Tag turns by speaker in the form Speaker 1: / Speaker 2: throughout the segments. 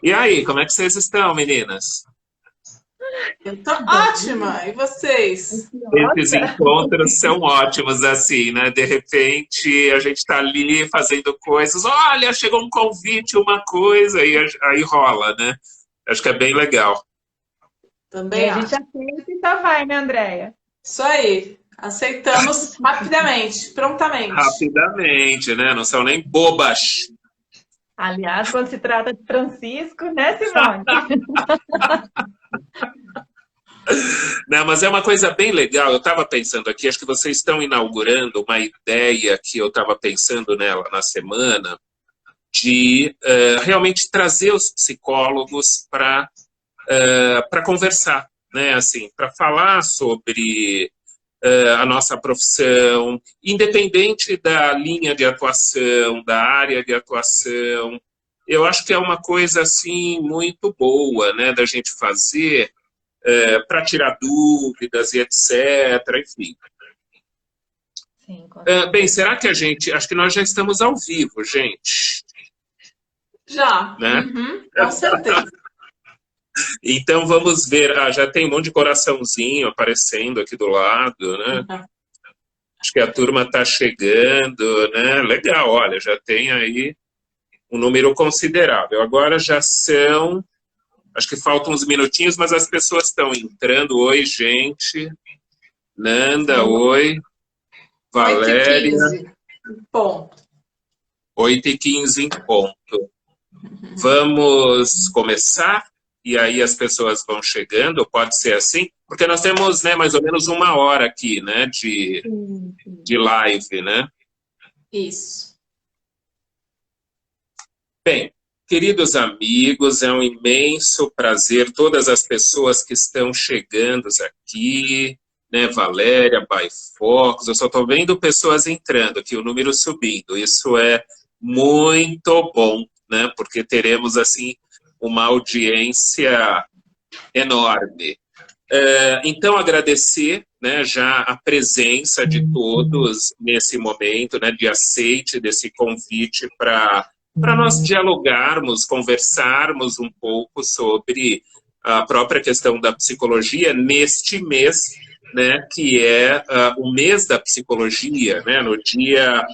Speaker 1: E aí, como é que vocês estão, meninas?
Speaker 2: Eu tô
Speaker 3: Bom,
Speaker 2: ótima. E vocês?
Speaker 1: Esses
Speaker 3: ansiosa.
Speaker 1: encontros são ótimos, assim, né? De repente, a gente está ali fazendo coisas. Olha, chegou um convite, uma coisa, e aí rola, né? Acho que é bem legal.
Speaker 3: E
Speaker 2: Também
Speaker 3: a gente
Speaker 2: acho.
Speaker 3: aceita e só vai, né, Andréia?
Speaker 2: Isso aí. Aceitamos rapidamente, prontamente.
Speaker 1: Rapidamente, né? Não são nem bobas.
Speaker 3: Aliás, quando se trata de Francisco, né, Simone?
Speaker 1: Não, mas é uma coisa bem legal. Eu estava pensando aqui, acho que vocês estão inaugurando uma ideia que eu estava pensando nela na semana, de realmente trazer os psicólogos para conversar, né? Assim, para falar sobre a nossa profissão, independente da linha de atuação, da área de atuação. Eu acho que é uma coisa assim muito boa, né, da gente fazer para tirar dúvidas e etc. Enfim.
Speaker 3: Sim, com
Speaker 1: Bem,
Speaker 3: certeza.
Speaker 1: será que a gente. Acho que nós já estamos ao vivo, gente.
Speaker 2: Já.
Speaker 1: Né?
Speaker 2: Uhum, com certeza.
Speaker 1: Então vamos ver. Ah, já tem um monte de coraçãozinho aparecendo aqui do lado, né? Acho que a turma está chegando, né? Legal, olha, já tem aí um número considerável. Agora já são. Acho que faltam uns minutinhos, mas as pessoas estão entrando. Oi, gente. Nanda,
Speaker 2: São
Speaker 1: oi.
Speaker 2: 8h15.
Speaker 1: Valéria,
Speaker 2: Ponto.
Speaker 1: 8h15 em ponto. Vamos começar? E aí as pessoas vão chegando, pode ser assim? Porque nós temos, né, mais ou menos uma hora aqui, né,
Speaker 3: Sim, sim.
Speaker 1: de live, né?
Speaker 2: Isso.
Speaker 1: Bem, queridos amigos, é um imenso prazer todas as pessoas que estão chegando aqui, né, Valéria, by Fox, eu só estou vendo pessoas entrando aqui, o número subindo, isso é muito bom, né, porque teremos, assim, uma audiência enorme. Então, agradecer, né, já a presença de todos nesse momento, né, de aceite desse convite para nós dialogarmos, conversarmos um pouco sobre a própria questão da psicologia neste mês, né, que é o mês da psicologia, né, no dia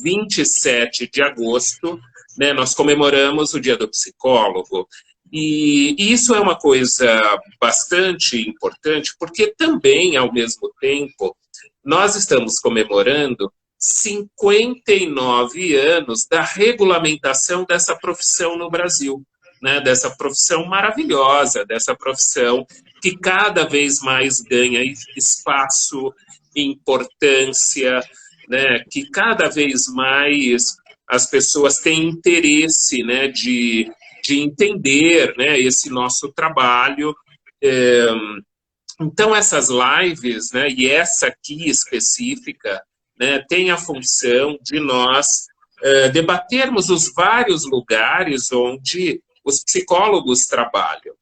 Speaker 1: 27 de agosto, né, nós comemoramos o Dia do Psicólogo. E isso é uma coisa bastante importante, porque também, ao mesmo tempo, nós estamos comemorando 59 anos da regulamentação dessa profissão no Brasil, né? Dessa profissão maravilhosa, dessa profissão que cada vez mais ganha espaço, importância, né? Que cada vez mais as pessoas têm interesse, né, de entender, né, esse nosso trabalho. É, então, essas lives, né, e essa aqui específica, né, tem a função de nós debatermos os vários lugares onde os psicólogos trabalham.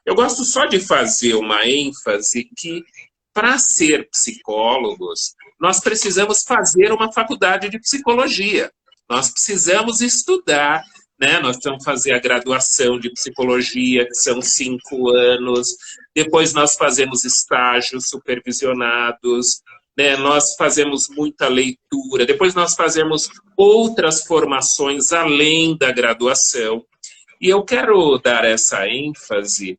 Speaker 1: Eu gosto só de fazer uma ênfase que, para ser psicólogos, nós precisamos fazer uma faculdade de psicologia. Nós precisamos estudar, né? Nós vamos fazer a graduação de psicologia, que são 5 anos. Depois nós fazemos estágios supervisionados, né? Nós fazemos muita leitura. Depois nós fazemos outras formações além da graduação. E eu quero dar essa ênfase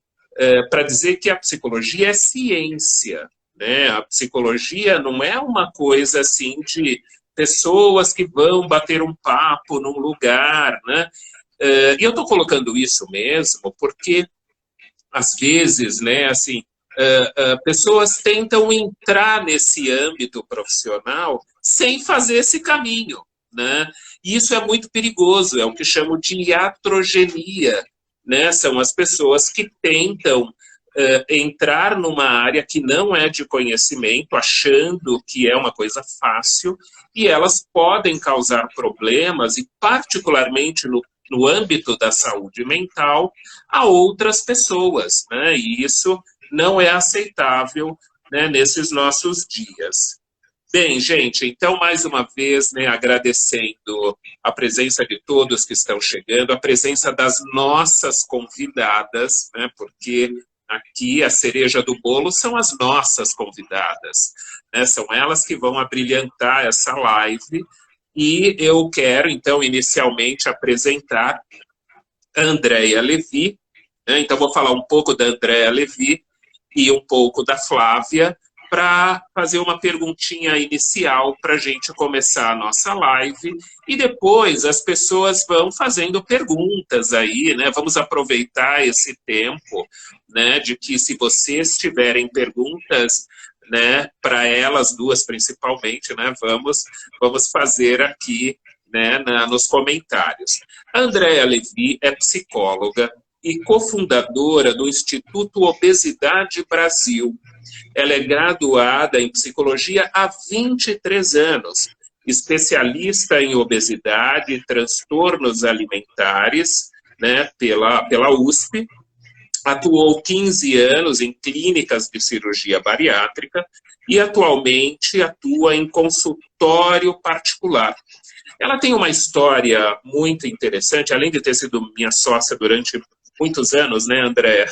Speaker 1: para dizer que a psicologia é ciência, né? A psicologia não é uma coisa assim de pessoas que vão bater um papo num lugar, né? E eu estou colocando isso mesmo porque às vezes, né, assim, pessoas tentam entrar nesse âmbito profissional sem fazer esse caminho, né? E isso é muito perigoso, é o que chamo de iatrogenia, né? São as pessoas que tentam entrar numa área que não é de conhecimento, achando que é uma coisa fácil, e elas podem causar problemas, e particularmente no âmbito da saúde mental, a outras pessoas, né? E isso não é aceitável, né, nesses nossos dias. Bem, gente, então, mais uma vez, né, agradecendo a presença de todos que estão chegando, a presença das nossas convidadas, né, porque aqui a cereja do bolo são as nossas convidadas, né, são elas que vão abrilhantar essa live, e eu quero, então, inicialmente apresentar a Andréa Levi, né, então vou falar um pouco da Andréa Levi e um pouco da Flávia, para fazer uma perguntinha inicial para a gente começar a nossa live, e depois as pessoas vão fazendo perguntas aí, né? Vamos aproveitar esse tempo, né, de que se vocês tiverem perguntas, né, para elas duas principalmente, né, vamos fazer aqui, né, nos comentários. A Andréa Levi é psicóloga e cofundadora do Instituto Obesidade Brasil. Ela é graduada em psicologia há 23 anos, especialista em obesidade e transtornos alimentares, né, pela USP. Atuou 15 anos em clínicas de cirurgia bariátrica e atualmente atua em consultório particular. Ela tem uma história muito interessante, além de ter sido minha sócia durante muitos anos, né, André?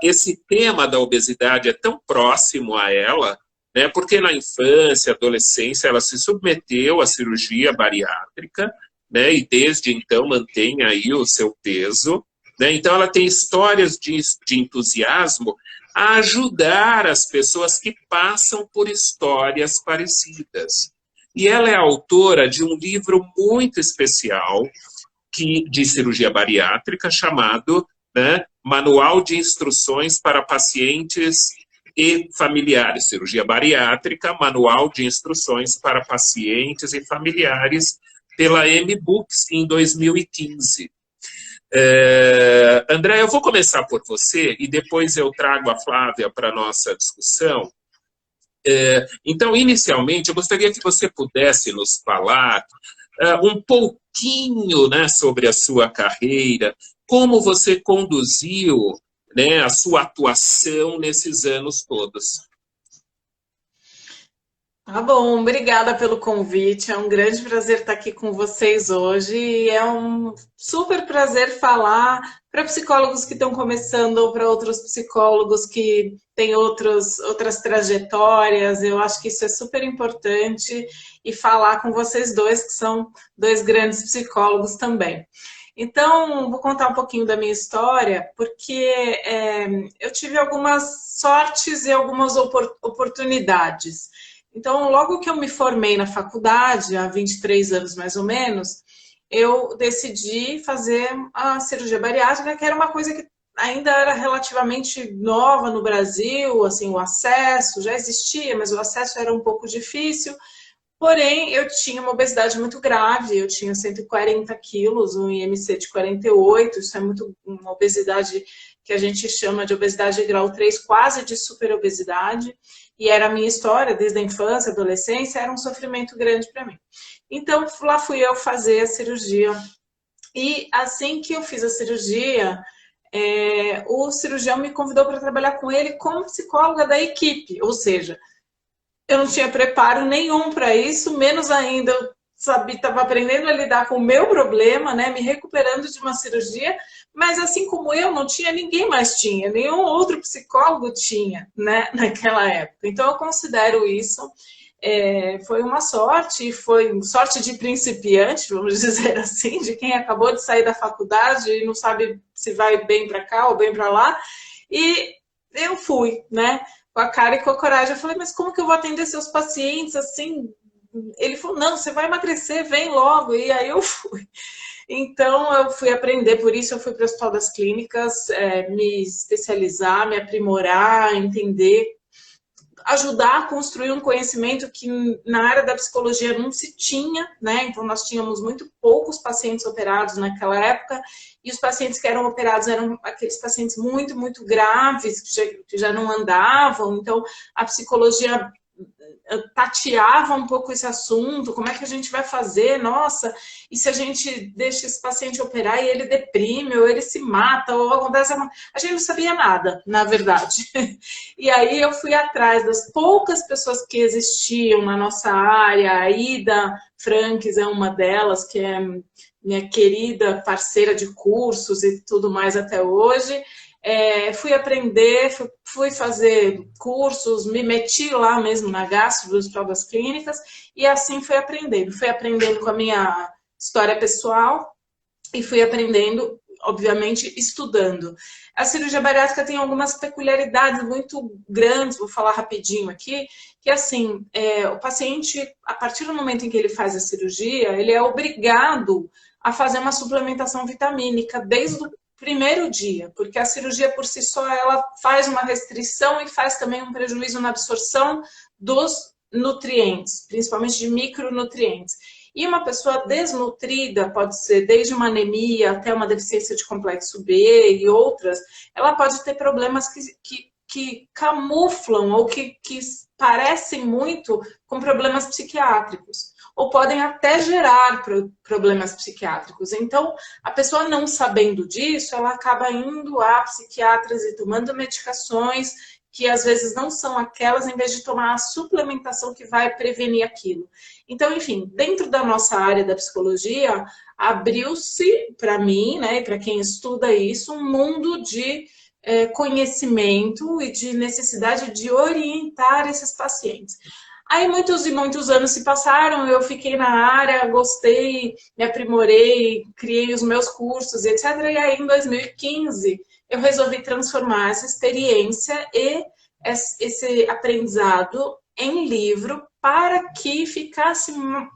Speaker 1: Esse tema da obesidade é tão próximo a ela, né, porque na infância, adolescência, ela se submeteu à cirurgia bariátrica, né, e desde então mantém aí o seu peso, né, então ela tem histórias de entusiasmo a ajudar as pessoas que passam por histórias parecidas. E ela é autora de um livro muito especial, de cirurgia bariátrica, chamado, né, Manual de Instruções para Pacientes e Familiares. Cirurgia bariátrica, Manual de Instruções para Pacientes e Familiares, pela M-Books, em 2015. André, eu vou começar por você e depois eu trago a Flávia para a nossa discussão. Então, inicialmente, eu gostaria que você pudesse nos falar um pouquinho, né, sobre a sua carreira, como você conduziu, né, a sua atuação nesses anos todos.
Speaker 2: Tá bom, obrigada pelo convite. É um grande prazer estar aqui com vocês hoje. E é um super prazer falar para psicólogos que estão começando ou para outros psicólogos que têm outras trajetórias. Eu acho que isso é super importante e falar com vocês dois, que são dois grandes psicólogos também. Então, vou contar um pouquinho da minha história, porque eu tive algumas sortes e algumas oportunidades. Então, logo que eu me formei na faculdade, há 23 anos mais ou menos, eu decidi fazer a cirurgia bariátrica, que era uma coisa que ainda era relativamente nova no Brasil, assim, o acesso já existia, mas o acesso era um pouco difícil. Porém, eu tinha uma obesidade muito grave, eu tinha 140 quilos, um IMC de 48, isso é uma obesidade que a gente chama de obesidade grau 3, quase de superobesidade. E era a minha história, desde a infância, adolescência, era um sofrimento grande para mim. Então, lá fui eu fazer a cirurgia. E assim que eu fiz a cirurgia, o cirurgião me convidou para trabalhar com ele como psicóloga da equipe. Ou seja, eu não tinha preparo nenhum para isso, menos ainda eu estava aprendendo a lidar com o meu problema, né, me recuperando de uma cirurgia, mas assim como eu, não tinha, ninguém mais tinha, nenhum outro psicólogo tinha, né, naquela época. Então eu considero isso, foi uma sorte, foi sorte de principiante, vamos dizer assim, de quem acabou de sair da faculdade e não sabe se vai bem para cá ou bem para lá, e eu fui, né, com a cara e com a coragem. Eu falei, mas como que eu vou atender seus pacientes assim? Ele falou, não, você vai emagrecer, vem logo. E aí eu fui. Então, eu fui aprender, por isso eu fui para o Hospital das Clínicas, me especializar, me aprimorar, entender, ajudar a construir um conhecimento que na área da psicologia não se tinha, né? Então, nós tínhamos muito poucos pacientes operados naquela época, e os pacientes que eram operados eram aqueles pacientes muito, muito graves, que já não andavam. Então, a psicologia tateava um pouco esse assunto, como é que a gente vai fazer, nossa, e se a gente deixa esse paciente operar e ele deprime, ou ele se mata, ou acontece... A gente não sabia nada, na verdade. E aí eu fui atrás das poucas pessoas que existiam na nossa área, a Ida Franques é uma delas, que é minha querida parceira de cursos e tudo mais até hoje. Fui aprender, fui fazer cursos, me meti lá mesmo na gastro dos provas clínicas e assim fui aprendendo com a minha história pessoal e fui aprendendo, obviamente, estudando. A cirurgia bariátrica tem algumas peculiaridades muito grandes, vou falar rapidinho aqui, que assim, o paciente, a partir do momento em que ele faz a cirurgia, ele é obrigado a fazer uma suplementação vitamínica desde o primeiro dia, porque a cirurgia por si só, ela faz uma restrição e faz também um prejuízo na absorção dos nutrientes, principalmente de micronutrientes. E uma pessoa desnutrida, pode ser desde uma anemia até uma deficiência de complexo B e outras, ela pode ter problemas que camuflam ou que parecem muito com problemas psiquiátricos. Ou podem até gerar problemas psiquiátricos. Então, a pessoa não sabendo disso, ela acaba indo a psiquiatras e tomando medicações que às vezes não são aquelas, em vez de tomar a suplementação que vai prevenir aquilo. Então, enfim, dentro da nossa área da psicologia, abriu-se para mim, né, e para quem estuda isso, um mundo de conhecimento e de necessidade de orientar esses pacientes. Aí muitos e muitos anos se passaram, eu fiquei na área, gostei, me aprimorei, criei os meus cursos, etc. E aí em 2015 eu resolvi transformar essa experiência e esse aprendizado em livro para que ficasse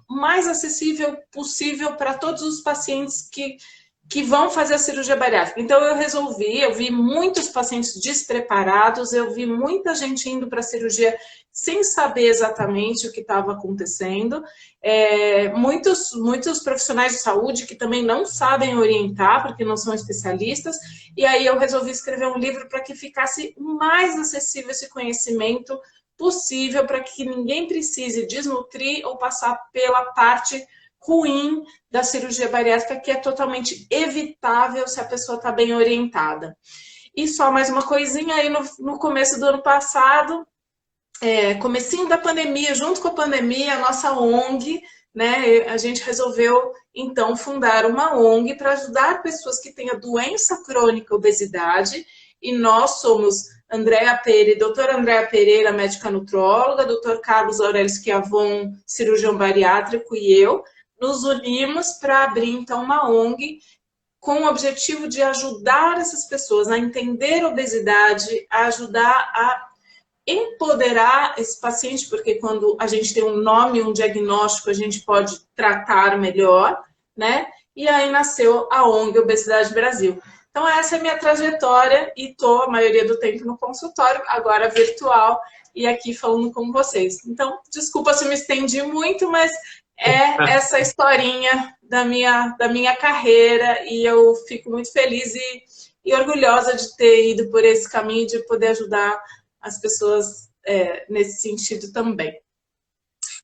Speaker 2: mais acessível possível para todos os pacientes que vão fazer a cirurgia bariátrica. Então eu vi muitos pacientes despreparados, eu vi muita gente indo para a cirurgia sem saber exatamente o que estava acontecendo, muitos profissionais de saúde que também não sabem orientar, porque não são especialistas, e aí eu resolvi escrever um livro para que ficasse mais acessível esse conhecimento possível, para que ninguém precise desnutrir ou passar pela parte ruim da cirurgia bariátrica, que é totalmente evitável se a pessoa está bem orientada. E só mais uma coisinha, aí no começo do ano passado, comecinho da pandemia, junto com a pandemia, a nossa ONG, né, a gente resolveu, então, fundar uma ONG para ajudar pessoas que têm a doença crônica, obesidade, e nós somos doutora Andréa Pereira, médica nutróloga, doutor Carlos Aurélio Schiavon, cirurgião bariátrico, e eu, nos unimos para abrir, então, uma ONG com o objetivo de ajudar essas pessoas a entender a obesidade, a ajudar a empoderar esse paciente, porque quando a gente tem um nome, um diagnóstico, a gente pode tratar melhor, né? E aí nasceu a ONG Obesidade Brasil. Então, essa é a minha trajetória e estou a maioria do tempo no consultório, agora virtual, e aqui falando com vocês. Então, desculpa se me estendi muito, mas é essa historinha da minha carreira e eu fico muito feliz e orgulhosa de ter ido por esse caminho, de poder ajudar as pessoas nesse sentido também.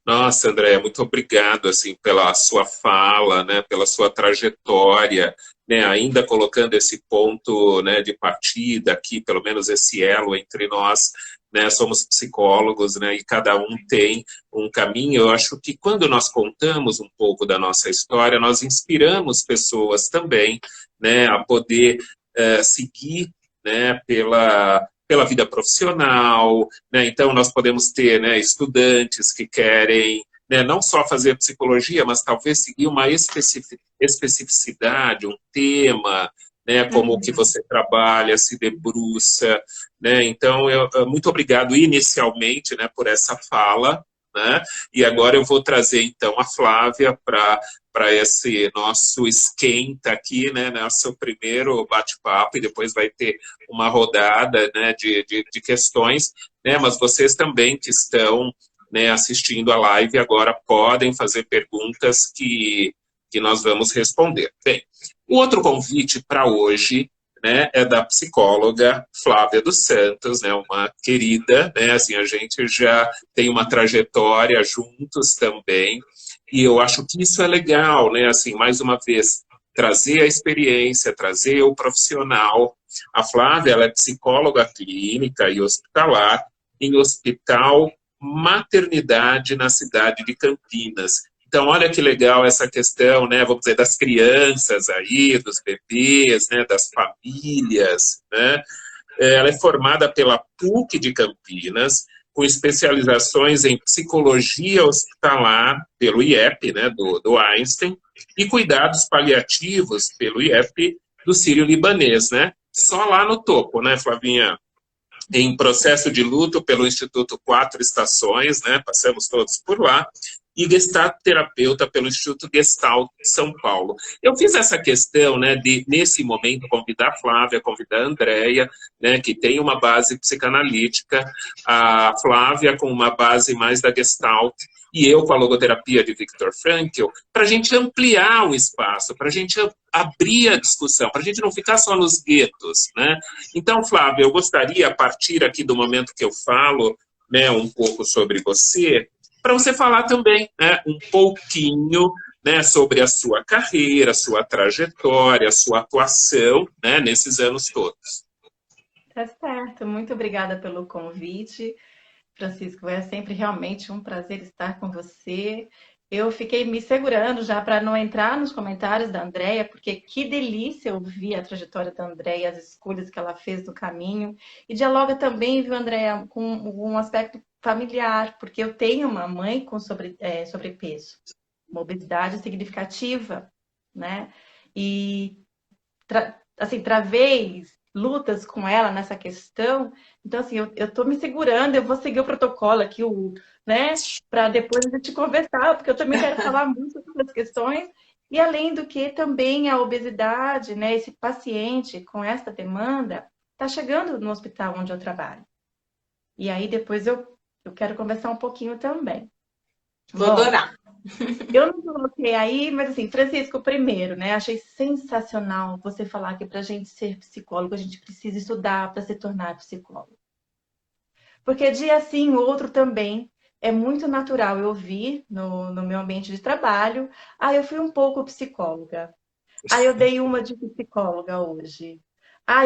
Speaker 1: Nossa, André, muito obrigado assim, pela sua fala, né, pela sua trajetória, né, ainda colocando esse ponto, né, de partida aqui, pelo menos esse elo entre nós, né, somos psicólogos, né, e cada um tem um caminho. Eu acho que quando nós contamos um pouco da nossa história, nós inspiramos pessoas também, né, a poder seguir, né, pela vida profissional, né? Então nós podemos ter, né, estudantes que querem, né, não só fazer psicologia, mas talvez seguir uma especificidade, um tema, né, como o que você trabalha, se debruça, né? Então muito obrigado inicialmente, né, por essa fala, né? E agora eu vou trazer então a Flávia para esse nosso esquenta aqui, né, nosso primeiro bate-papo, e depois vai ter uma rodada, né, de questões, né, mas vocês também que estão, né, assistindo a live agora podem fazer perguntas que nós vamos responder. Bem, o outro convite para hoje, né, é da psicóloga Flávia dos Santos, né, uma querida, né, assim, a gente já tem uma trajetória juntos também, e eu acho que isso é legal, né, assim, mais uma vez, trazer a experiência, trazer o profissional. A Flávia, ela é psicóloga clínica e hospitalar em hospital maternidade na cidade de Campinas. Então, olha que legal essa questão, né, vamos dizer, das crianças aí, dos bebês, né, das famílias, né? Ela é formada pela PUC de Campinas, com especializações em psicologia hospitalar, pelo IEP, né, do Einstein, e cuidados paliativos, pelo IEP, do Sírio-Libanês, né? Só lá no topo, né, Flavinha? Em processo de luto pelo Instituto Quatro Estações, né? Passamos todos por lá, e Gestalt terapeuta pelo Instituto Gestalt São Paulo. Eu fiz essa questão, né, de, nesse momento, convidar a Flávia, convidar a Andréia, né, que tem uma base psicanalítica, a Flávia com uma base mais da Gestalt, e eu com a logoterapia de Viktor Frankl, para a gente ampliar o espaço, para a gente abrir a discussão, para a gente não ficar só nos guetos, né? Então, Flávia, eu gostaria, a partir aqui do momento que eu falo, né, um pouco sobre você, para você falar também, né, um pouquinho, né, sobre a sua carreira, a sua trajetória, a sua atuação, né, nesses anos todos.
Speaker 3: Tá certo, muito obrigada pelo convite, Francisco. É sempre realmente um prazer estar com você. Eu fiquei me segurando já para não entrar nos comentários da Andréia, porque que delícia ouvir a trajetória da Andréia, as escolhas que ela fez no caminho. E dialoga também, viu, Andréia, com um aspecto familiar, porque eu tenho uma mãe com sobrepeso, uma obesidade significativa, né? E assim, travei lutas com ela nessa questão. Então, assim, eu estou me segurando, eu vou seguir o protocolo aqui, né, para depois a gente conversar, porque eu também quero falar muito sobre as questões. E além do que, também a obesidade, né, esse paciente com essa demanda está chegando no hospital onde eu trabalho. E aí depois eu quero conversar um pouquinho também.
Speaker 2: Vou adorar.
Speaker 3: Eu não coloquei aí, mas assim, Francisco, primeiro, né? Achei sensacional você falar que para a gente ser psicólogo, a gente precisa estudar para se tornar psicólogo. Porque dia sim, outro também, é muito natural eu ouvir no meu ambiente de trabalho, eu fui um pouco psicóloga. Eu dei uma de psicóloga hoje.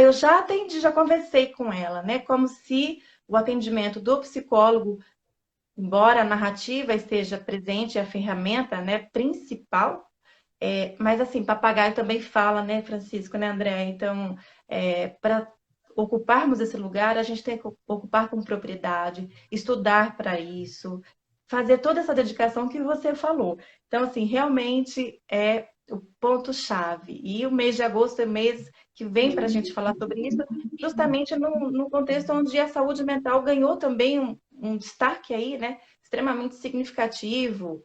Speaker 3: Eu já atendi, já conversei com ela, né? Como se o atendimento do psicólogo, embora a narrativa esteja presente, a ferramenta, né, principal, mas assim, papagaio também fala, né, Francisco, né, André? Então, para ocuparmos esse lugar, a gente tem que ocupar com propriedade, estudar para isso, fazer toda essa dedicação que você falou. Então, assim, realmente é o ponto-chave. E o mês de agosto é mês que vem para a gente falar sobre isso, justamente no contexto onde a saúde mental ganhou também um destaque aí, né, extremamente significativo,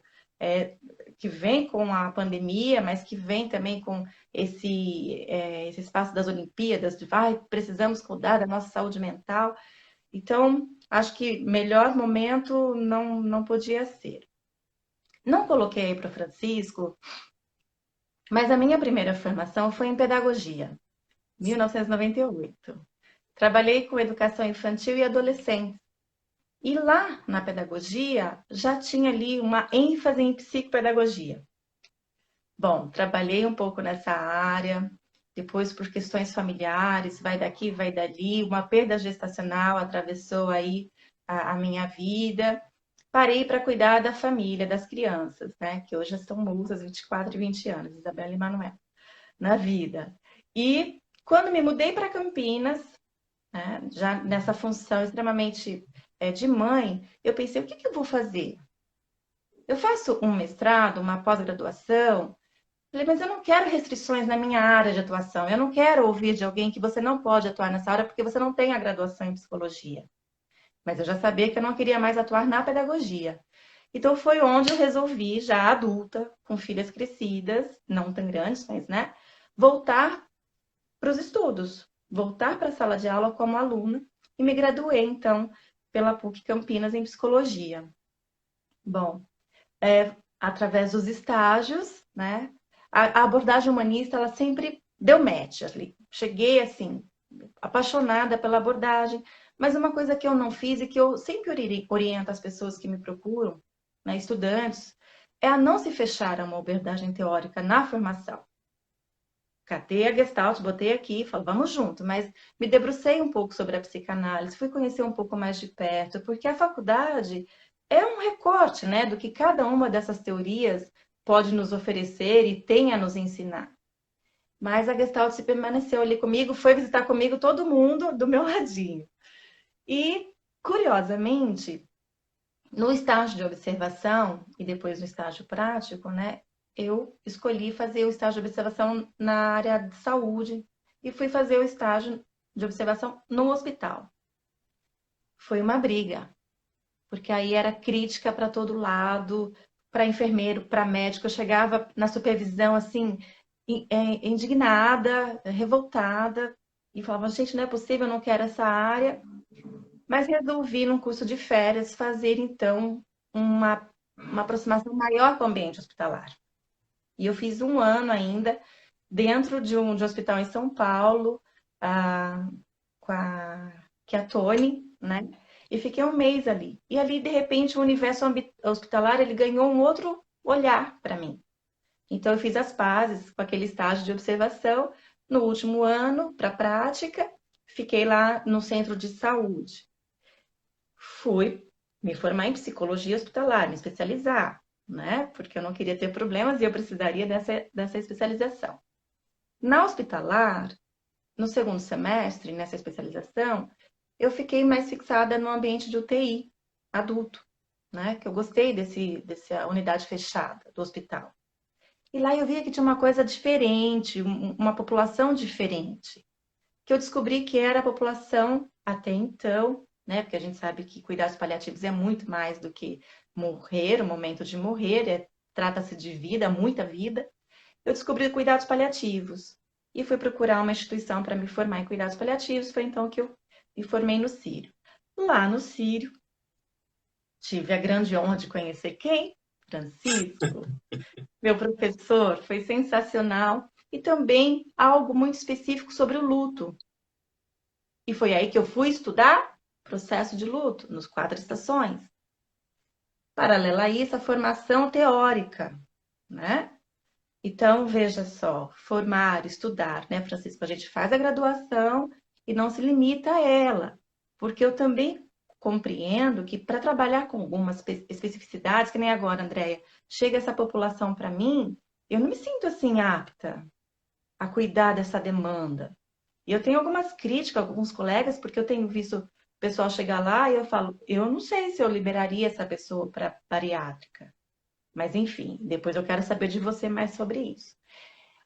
Speaker 3: que vem com a pandemia, mas que vem também com esse espaço das Olimpíadas, de precisamos cuidar da nossa saúde mental. Então, acho que melhor momento não podia ser. Não coloquei para o Francisco, mas a minha primeira formação foi em pedagogia, 1998. Trabalhei com educação infantil e adolescente. E lá na pedagogia já tinha ali uma ênfase em psicopedagogia. Bom, trabalhei um pouco nessa área, depois por questões familiares, vai daqui, vai dali, uma perda gestacional atravessou aí a minha vida. Parei para cuidar da família, das crianças, né? Que hoje estão moças, 24 e 20 anos, Isabela e Manuel, na vida. E quando me mudei para Campinas, né, já nessa função extremamente de mãe, eu pensei, o que eu vou fazer? Eu faço um mestrado, uma pós-graduação. Falei, mas eu não quero restrições na minha área de atuação. Eu não quero ouvir de alguém que você não pode atuar nessa área porque você não tem a graduação em psicologia. Mas eu já sabia que eu não queria mais atuar na pedagogia. Então foi onde eu resolvi, já adulta, com filhas crescidas, não tão grandes, mas, né, voltar para os estudos, voltar para a sala de aula como aluna e me graduei, então, pela PUC Campinas em psicologia. Bom, através dos estágios, né, a abordagem humanista, ela sempre deu match ali. Cheguei, assim, apaixonada pela abordagem, mas uma coisa que eu não fiz e que eu sempre oriento as pessoas que me procuram, né, estudantes, é a não se fechar a uma abordagem teórica na formação. Catei a Gestalt, botei aqui, falo, vamos junto, mas me debrucei um pouco sobre a psicanálise, fui conhecer um pouco mais de perto, porque a faculdade é um recorte, né, do que cada uma dessas teorias pode nos oferecer e tem a nos ensinar. Mas a Gestalt se permaneceu ali comigo, foi visitar comigo todo mundo do meu ladinho. E, curiosamente, no estágio de observação e depois no estágio prático, né, eu escolhi fazer o estágio de observação na área de saúde e fui fazer o estágio de observação no hospital. Foi uma briga, porque aí era crítica para todo lado, para enfermeiro, para médico. Eu chegava na supervisão, assim, indignada, revoltada, e falava, gente, não é possível, eu não quero essa área. Mas resolvi, num curso de férias, fazer, então, uma aproximação maior com o ambiente hospitalar. E eu fiz um ano ainda dentro de um hospital em São Paulo, com a Tony, né? E fiquei um mês ali. E ali, de repente, o universo hospitalar, ele ganhou um outro olhar para mim. Então, eu fiz as pazes com aquele estágio de observação. No último ano, para a prática, fiquei lá no centro de saúde. Fui me formar em psicologia hospitalar, me especializar, né? Porque eu não queria ter problemas e eu precisaria dessa especialização. Na hospitalar, no segundo semestre, nessa especialização, eu fiquei mais fixada no ambiente de UTI adulto, né? Que eu gostei dessa unidade fechada do hospital. E lá eu via que tinha uma coisa diferente, uma população diferente, que eu descobri que era a população até então, né? Porque a gente sabe que cuidados paliativos é muito mais do que morrer, o momento de morrer, trata-se de vida, muita vida. Eu descobri cuidados paliativos e fui procurar uma instituição para me formar em cuidados paliativos. Foi então que eu me formei no Sírio. Lá no Sírio, tive a grande honra de conhecer quem? Francisco, meu professor, foi sensacional. E também algo muito específico sobre o luto. E foi aí que eu fui estudar processo de luto, nos 4 estações. Paralela a isso, a formação teórica, né? Então, veja só, formar, estudar, né, Francisco? A gente faz a graduação e não se limita a ela, porque eu também compreendo que para trabalhar com algumas especificidades, que nem agora, Andréia, chega essa população para mim, eu não me sinto assim apta a cuidar dessa demanda. E eu tenho algumas críticas, alguns colegas, porque eu tenho visto o pessoal chegar lá e eu falo, eu não sei se eu liberaria essa pessoa para bariátrica. Mas, enfim, depois eu quero saber de você mais sobre isso.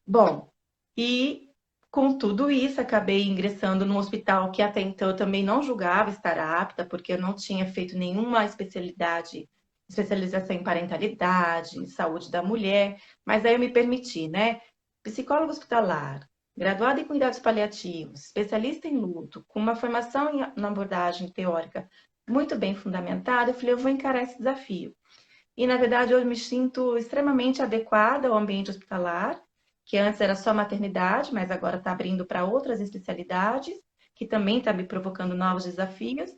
Speaker 3: Bom, e com tudo isso, acabei ingressando num hospital que até então eu também não julgava estar apta, porque eu não tinha feito nenhuma especialização em parentalidade, em saúde da mulher, mas aí eu me permiti, né? Psicólogo hospitalar, graduado em cuidados paliativos, especialista em luto, com uma formação na abordagem teórica muito bem fundamentada, eu falei, eu vou encarar esse desafio. E, na verdade, eu me sinto extremamente adequada ao ambiente hospitalar, que antes era só maternidade, mas agora está abrindo para outras especialidades, que também está me provocando novos desafios.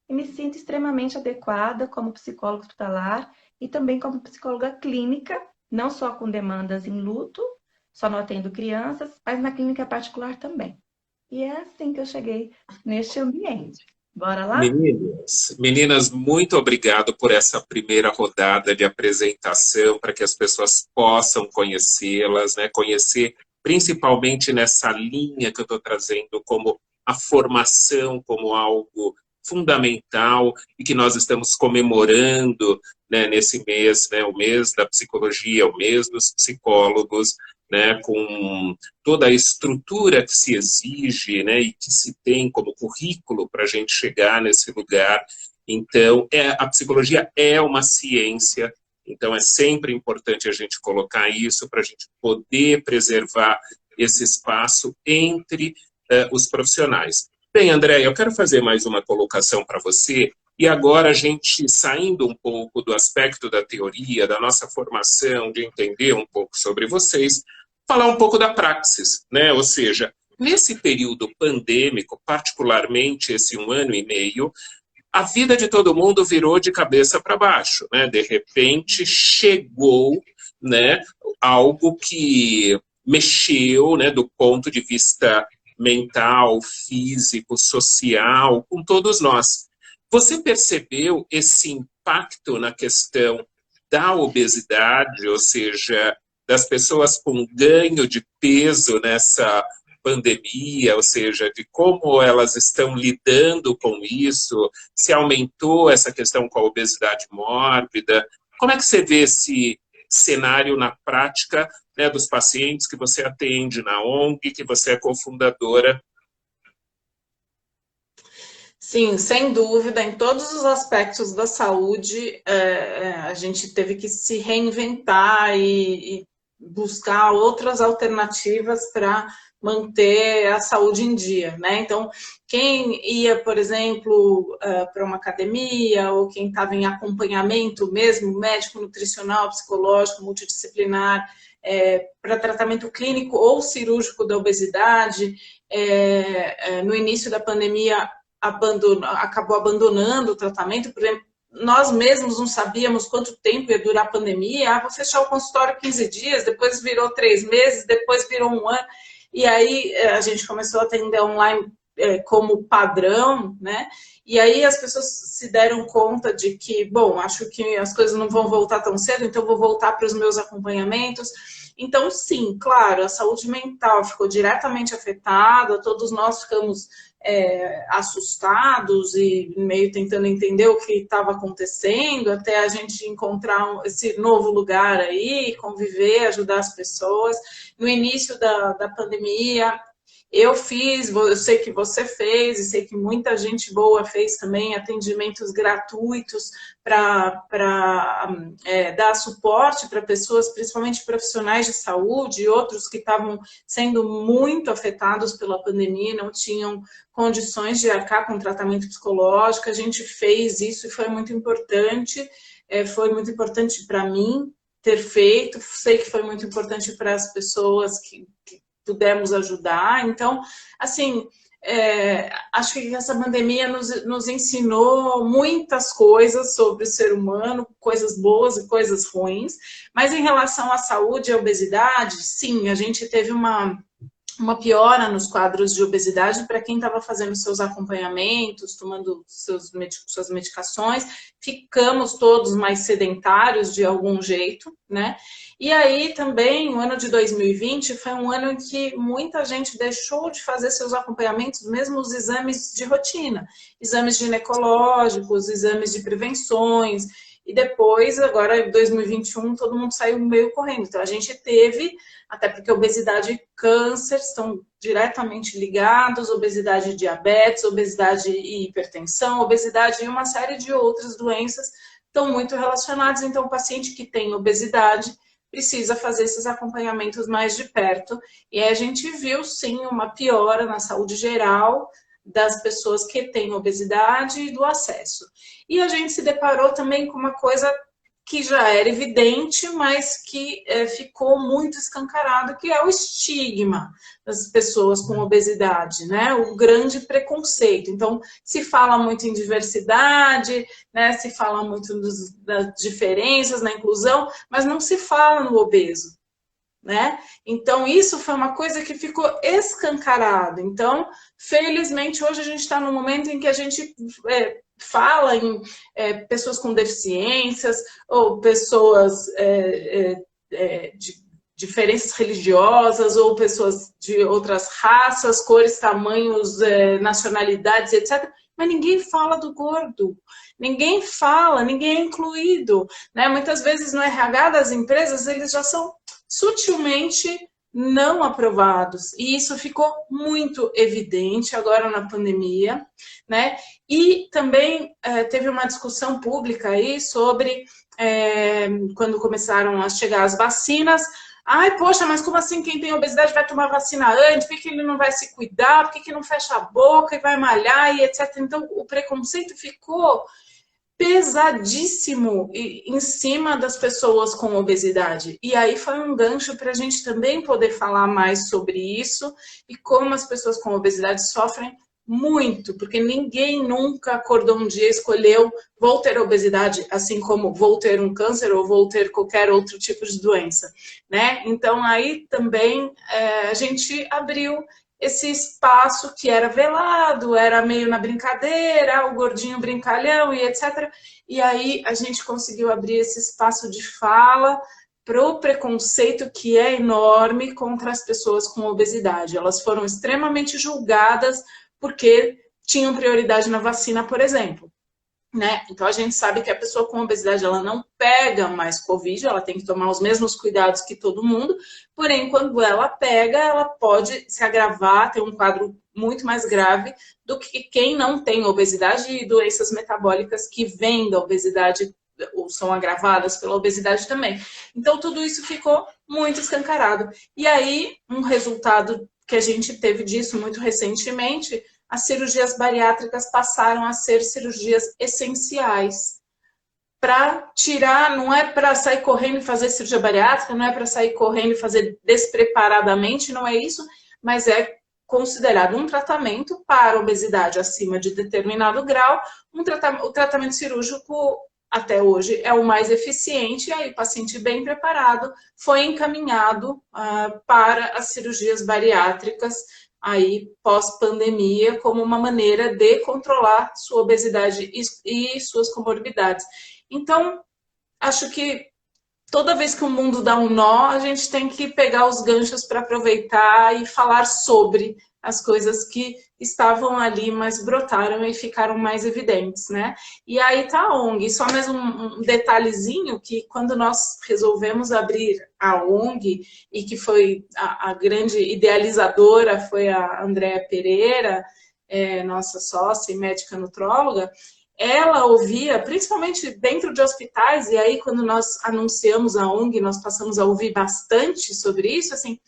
Speaker 3: E me sinto extremamente adequada como psicóloga hospitalar e também como psicóloga clínica, não só com demandas em luto, só não atendo crianças, mas na clínica particular também. E é assim que eu cheguei neste ambiente. Bora lá?
Speaker 1: Meninas, muito obrigado por essa primeira rodada de apresentação, para que as pessoas possam conhecê-las, né? Conhecer principalmente nessa linha que eu estou trazendo como a formação como algo fundamental e que nós estamos comemorando, né, nesse mês, né, o mês da psicologia, o mês dos psicólogos, né, com toda a estrutura que se exige, né, e que se tem como currículo para a gente chegar nesse lugar. Então, a psicologia é uma ciência, então é sempre importante a gente colocar isso para a gente poder preservar esse espaço entre os profissionais. Bem, André, eu quero fazer mais uma colocação para você, e agora a gente, saindo um pouco do aspecto da teoria, da nossa formação, de entender um pouco sobre vocês, falar um pouco da praxis, né? Ou seja, nesse período pandêmico, particularmente esse 1 ano e meio, a vida de todo mundo virou de cabeça para baixo, né? De repente chegou, né, algo que mexeu, né, do ponto de vista mental, físico, social, com todos nós. Você percebeu esse impacto na questão da obesidade, ou seja, das pessoas com ganho de peso nessa pandemia, ou seja, de como elas estão lidando com isso, se aumentou essa questão com a obesidade mórbida? Como é que você vê esse cenário na prática, né, dos pacientes que você atende na ONG, que você é cofundadora?
Speaker 2: Sim, sem dúvida, em todos os aspectos da saúde, a gente teve que se reinventar e buscar outras alternativas para manter a saúde em dia, né? Então, quem ia, por exemplo, para uma academia, ou quem estava em acompanhamento mesmo, médico, nutricional, psicológico, multidisciplinar, para tratamento clínico ou cirúrgico da obesidade, no início da pandemia, acabou abandonando o tratamento. Por exemplo, nós mesmos não sabíamos quanto tempo ia durar a pandemia. Vou fechar o consultório 15 dias, depois virou 3 meses, depois virou 1 ano. E aí a gente começou a atender online como padrão, né? E aí as pessoas se deram conta de que, bom, acho que as coisas não vão voltar tão cedo, então vou voltar para os meus acompanhamentos. Então, sim, claro, a saúde mental ficou diretamente afetada, todos nós ficamos assustados e meio tentando entender o que estava acontecendo, até a gente encontrar esse novo lugar aí, conviver, ajudar as pessoas. No início da pandemia, eu sei que você fez, e sei que muita gente boa fez também atendimentos gratuitos para dar suporte para pessoas, principalmente profissionais de saúde, e outros que estavam sendo muito afetados pela pandemia, não tinham condições de arcar com tratamento psicológico. A gente fez isso e foi muito importante para mim ter feito, sei que foi muito importante para as pessoas que pudemos ajudar. Então, assim, acho que essa pandemia nos ensinou muitas coisas sobre o ser humano, coisas boas e coisas ruins, mas em relação à saúde e à obesidade, sim, a gente teve uma piora nos quadros de obesidade para quem estava fazendo seus acompanhamentos, tomando suas medicações. Ficamos todos mais sedentários de algum jeito, né? E aí também, o ano de 2020 foi um ano em que muita gente deixou de fazer seus acompanhamentos, mesmo os exames de rotina, exames ginecológicos, exames de prevenções. E depois, agora em 2021, todo mundo saiu meio correndo. Então a gente teve, até porque obesidade e câncer estão diretamente ligados, obesidade e diabetes, obesidade e hipertensão, obesidade e uma série de outras doenças estão muito relacionadas. Então o paciente que tem obesidade precisa fazer esses acompanhamentos mais de perto. E aí a gente viu, sim, uma piora na saúde geral das pessoas que têm obesidade e do acesso. E a gente se deparou também com uma coisa que já era evidente, mas que ficou muito escancarado, que é o estigma das pessoas com obesidade, né? O grande preconceito. Então, se fala muito em diversidade, né? Se fala muito das diferenças na inclusão, mas não se fala no obeso, né? Então, isso foi uma coisa que ficou escancarado. Então, felizmente, hoje a gente está num momento em que a gente fala em pessoas com deficiências ou pessoas de diferenças religiosas ou pessoas de outras raças, cores, tamanhos, nacionalidades, etc. Mas ninguém fala do gordo. Ninguém fala, ninguém é incluído, né? Muitas vezes no RH das empresas eles já são sutilmente não aprovados. E isso ficou muito evidente agora na pandemia, né? E também teve uma discussão pública aí sobre quando começaram a chegar as vacinas. Ai, poxa, mas como assim quem tem obesidade vai tomar vacina antes? Por que ele não vai se cuidar? Por que não fecha a boca e vai malhar e etc? Então, o preconceito ficou pesadíssimo em cima das pessoas com obesidade. E aí foi um gancho para a gente também poder falar mais sobre isso e como as pessoas com obesidade sofrem muito, porque ninguém nunca acordou um dia e escolheu vou ter obesidade, assim como vou ter um câncer ou vou ter qualquer outro tipo de doença, né? Então aí também a gente abriu esse espaço que era velado, era meio na brincadeira, o gordinho brincalhão e etc. E aí a gente conseguiu abrir esse espaço de fala para o preconceito que é enorme contra as pessoas com obesidade. Elas foram extremamente julgadas porque tinham prioridade na vacina, por exemplo. Né? Então a gente sabe que a pessoa com obesidade ela não pega mais Covid, ela tem que tomar os mesmos cuidados que todo mundo, porém quando ela pega, ela pode se agravar, ter um quadro muito mais grave do que quem não tem obesidade e doenças metabólicas que vêm da obesidade ou são agravadas pela obesidade também. Então tudo isso ficou muito escancarado. E aí um resultado que a gente teve disso muito recentemente, as cirurgias bariátricas passaram a ser cirurgias essenciais. Para tirar, não é para sair correndo e fazer cirurgia bariátrica, não é para sair correndo e fazer despreparadamente, não é isso, mas é considerado um tratamento para obesidade acima de determinado grau. O tratamento cirúrgico, até hoje, é o mais eficiente, e aí o paciente bem preparado foi encaminhado para as cirurgias bariátricas, aí pós-pandemia, como uma maneira de controlar sua obesidade e suas comorbidades. Então, acho que toda vez que o mundo dá um nó, a gente tem que pegar os ganchos para aproveitar e falar sobre as coisas que estavam ali, mas brotaram e ficaram mais evidentes, né? E aí tá a ONG. Só mais um detalhezinho, que quando nós resolvemos abrir a ONG, e que foi a grande idealizadora, foi a Andréa Pereira, nossa sócia e médica nutróloga, ela ouvia, principalmente dentro de hospitais, e aí quando nós anunciamos a ONG, nós passamos a ouvir bastante sobre isso, assim,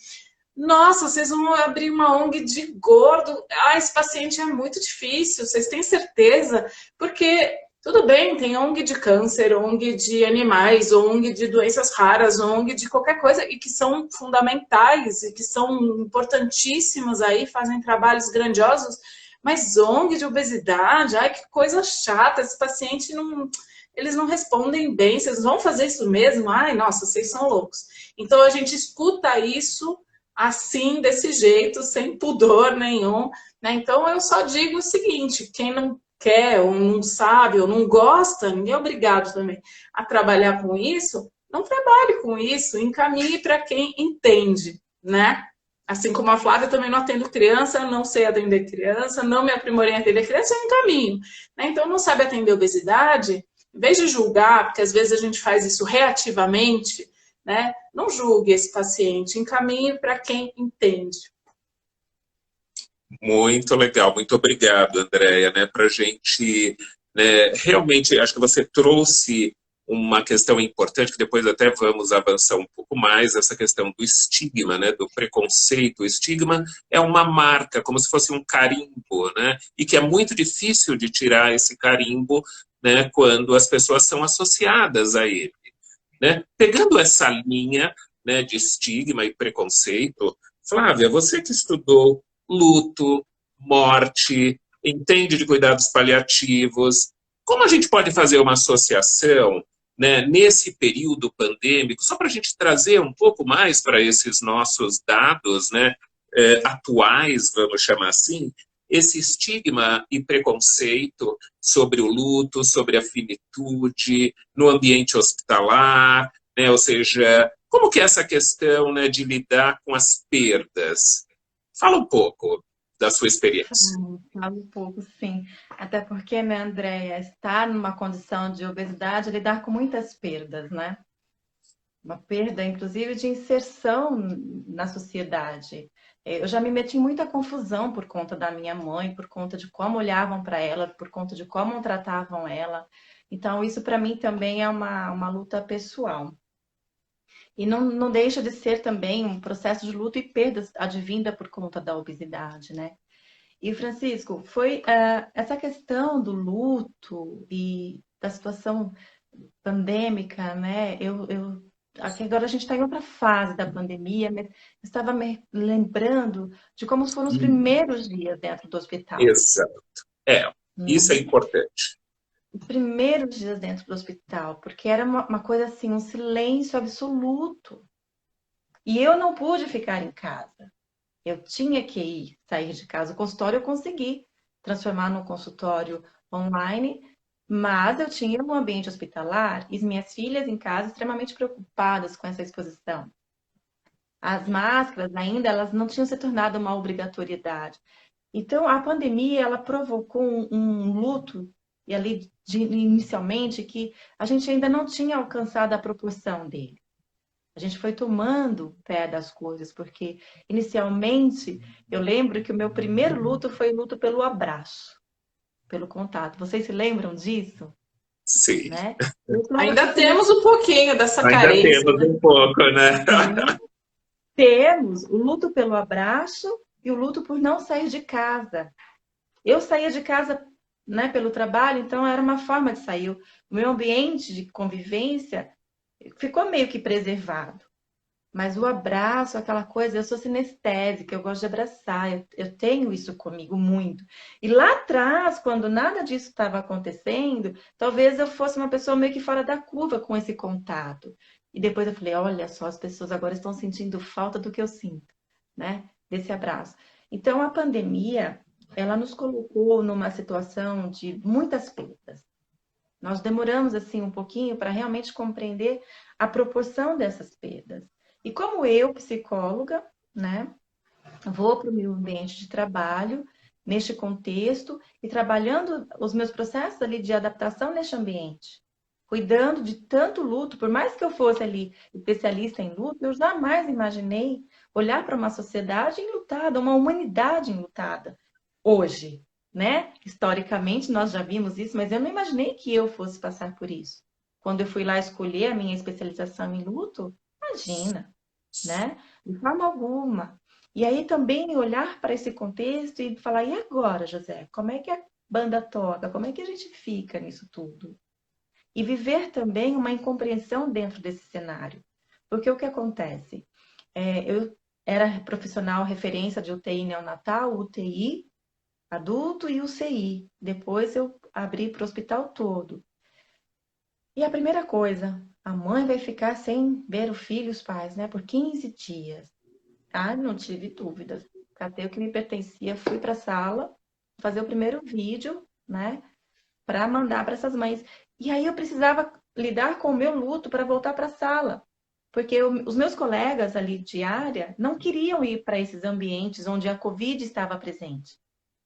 Speaker 2: nossa, vocês vão abrir uma ONG de gordo, esse paciente é muito difícil, vocês têm certeza? Porque, tudo bem, tem ONG de câncer, ONG de animais, ONG de doenças raras, ONG de qualquer coisa, e que são fundamentais, e que são importantíssimas aí, fazem trabalhos grandiosos, mas ONG de obesidade, ai, que coisa chata, esse paciente não... Eles não respondem bem, vocês vão fazer isso mesmo? Ai, nossa, vocês são loucos. Então, a gente escuta isso assim, desse jeito, sem pudor nenhum, né? Então, eu só digo o seguinte, quem não quer, ou não sabe, ou não gosta, ninguém é obrigado também a trabalhar com isso, não trabalhe com isso, encaminhe para quem entende, né? Assim como a Flávia, eu também não atendo criança, não sei atender criança, não me aprimorei em atender criança, eu encaminho. Né? Então, não sabe atender obesidade, em vez de julgar, porque às vezes a gente faz isso reativamente, né? Não julgue esse paciente, encaminhe para quem entende.
Speaker 1: Muito legal, muito obrigado, Andréia, né? Para a gente, né, realmente, acho que você trouxe uma questão importante, que depois até vamos avançar um pouco mais, essa questão do estigma, né, do preconceito. O estigma é uma marca, como se fosse um carimbo, né, e que é muito difícil de tirar esse carimbo, né, quando as pessoas são associadas a ele. Né? Pegando essa linha, né, de estigma e preconceito, Flávia, você que estudou luto, morte, entende de cuidados paliativos, como a gente pode fazer uma associação, né, nesse período pandêmico, só para a gente trazer um pouco mais para esses nossos dados, né, atuais, vamos chamar assim, esse estigma e preconceito sobre o luto, sobre a finitude, no ambiente hospitalar, né, ou seja, como que é essa questão, né, de lidar com as perdas? Fala um pouco da sua experiência.
Speaker 3: Fala um pouco, sim. Até porque, né, Andréia, estar numa condição de obesidade é lidar com muitas perdas, né? Uma perda, inclusive, de inserção na sociedade. Eu já me meti em muita confusão por conta da minha mãe, por conta de como olhavam para ela, por conta de como tratavam ela. Então, isso para mim também é uma luta pessoal. E não deixa de ser também um processo de luto e perdas advinda por conta da obesidade, né? E, Francisco, foi essa questão do luto e da situação pandêmica, né? Aqui agora a gente está em outra fase da pandemia, mas eu estava me lembrando de como foram os primeiros dias dentro do hospital,
Speaker 1: Exato. É, isso é
Speaker 3: né?
Speaker 1: importante.
Speaker 3: Os primeiros dias dentro do hospital, porque era uma coisa assim, um silêncio absoluto. E eu não pude ficar em casa. Eu tinha que ir, sair de casa. O consultório eu consegui transformar num consultório online, mas eu tinha um ambiente hospitalar e minhas filhas em casa extremamente preocupadas com essa exposição. As máscaras ainda, elas não tinham se tornado uma obrigatoriedade. Então, a pandemia, ela provocou um luto, e ali, inicialmente, que a gente ainda não tinha alcançado a proporção dele. A gente foi tomando pé das coisas, porque inicialmente eu lembro que o meu primeiro luto foi o luto pelo abraço, pelo contato. Vocês se lembram disso?
Speaker 1: Sim.
Speaker 3: Né? Então,
Speaker 2: Ainda temos um pouquinho dessa
Speaker 1: Ainda
Speaker 2: carência,
Speaker 1: temos
Speaker 2: né?
Speaker 1: um pouco, né?
Speaker 3: temos o luto pelo abraço e o luto por não sair de casa. Eu saía de casa, né, pelo trabalho, então era uma forma de sair. O meu ambiente de convivência ficou meio que preservado. Mas o abraço, aquela coisa, eu sou sinestésica, eu gosto de abraçar, eu tenho isso comigo muito. E lá atrás, quando nada disso estava acontecendo, talvez eu fosse uma pessoa meio que fora da curva com esse contato. E depois eu falei, olha só, as pessoas agora estão sentindo falta do que eu sinto, né? Desse abraço. Então, a pandemia, ela nos colocou numa situação de muitas perdas. Nós demoramos, assim, um pouquinho para realmente compreender a proporção dessas perdas. E como eu, psicóloga, né, vou para o meu ambiente de trabalho, neste contexto, e trabalhando os meus processos ali de adaptação neste ambiente, cuidando de tanto luto, por mais que eu fosse ali especialista em luto, eu jamais imaginei olhar para uma sociedade enlutada, uma humanidade enlutada, hoje, né? Historicamente nós já vimos isso, mas eu não imaginei que eu fosse passar por isso. Quando eu fui lá escolher a minha especialização em luto, imagina, né? De forma alguma. E aí também olhar para esse contexto e falar, e agora, José? Como é que a banda toca? Como é que a gente fica nisso tudo? E viver também uma incompreensão dentro desse cenário. Porque o que acontece? Eu era profissional referência de UTI neonatal, UTI adulto e UCI. Depois eu abri para o hospital todo. E a primeira coisa, a mãe vai ficar sem ver o filho e os pais, né, por 15 dias. Ah, não tive dúvidas. Catei o que me pertencia, fui para a sala fazer o primeiro vídeo, né, para mandar para essas mães. E aí eu precisava lidar com o meu luto para voltar para a sala. Porque os meus colegas ali de área não queriam ir para esses ambientes onde a Covid estava presente.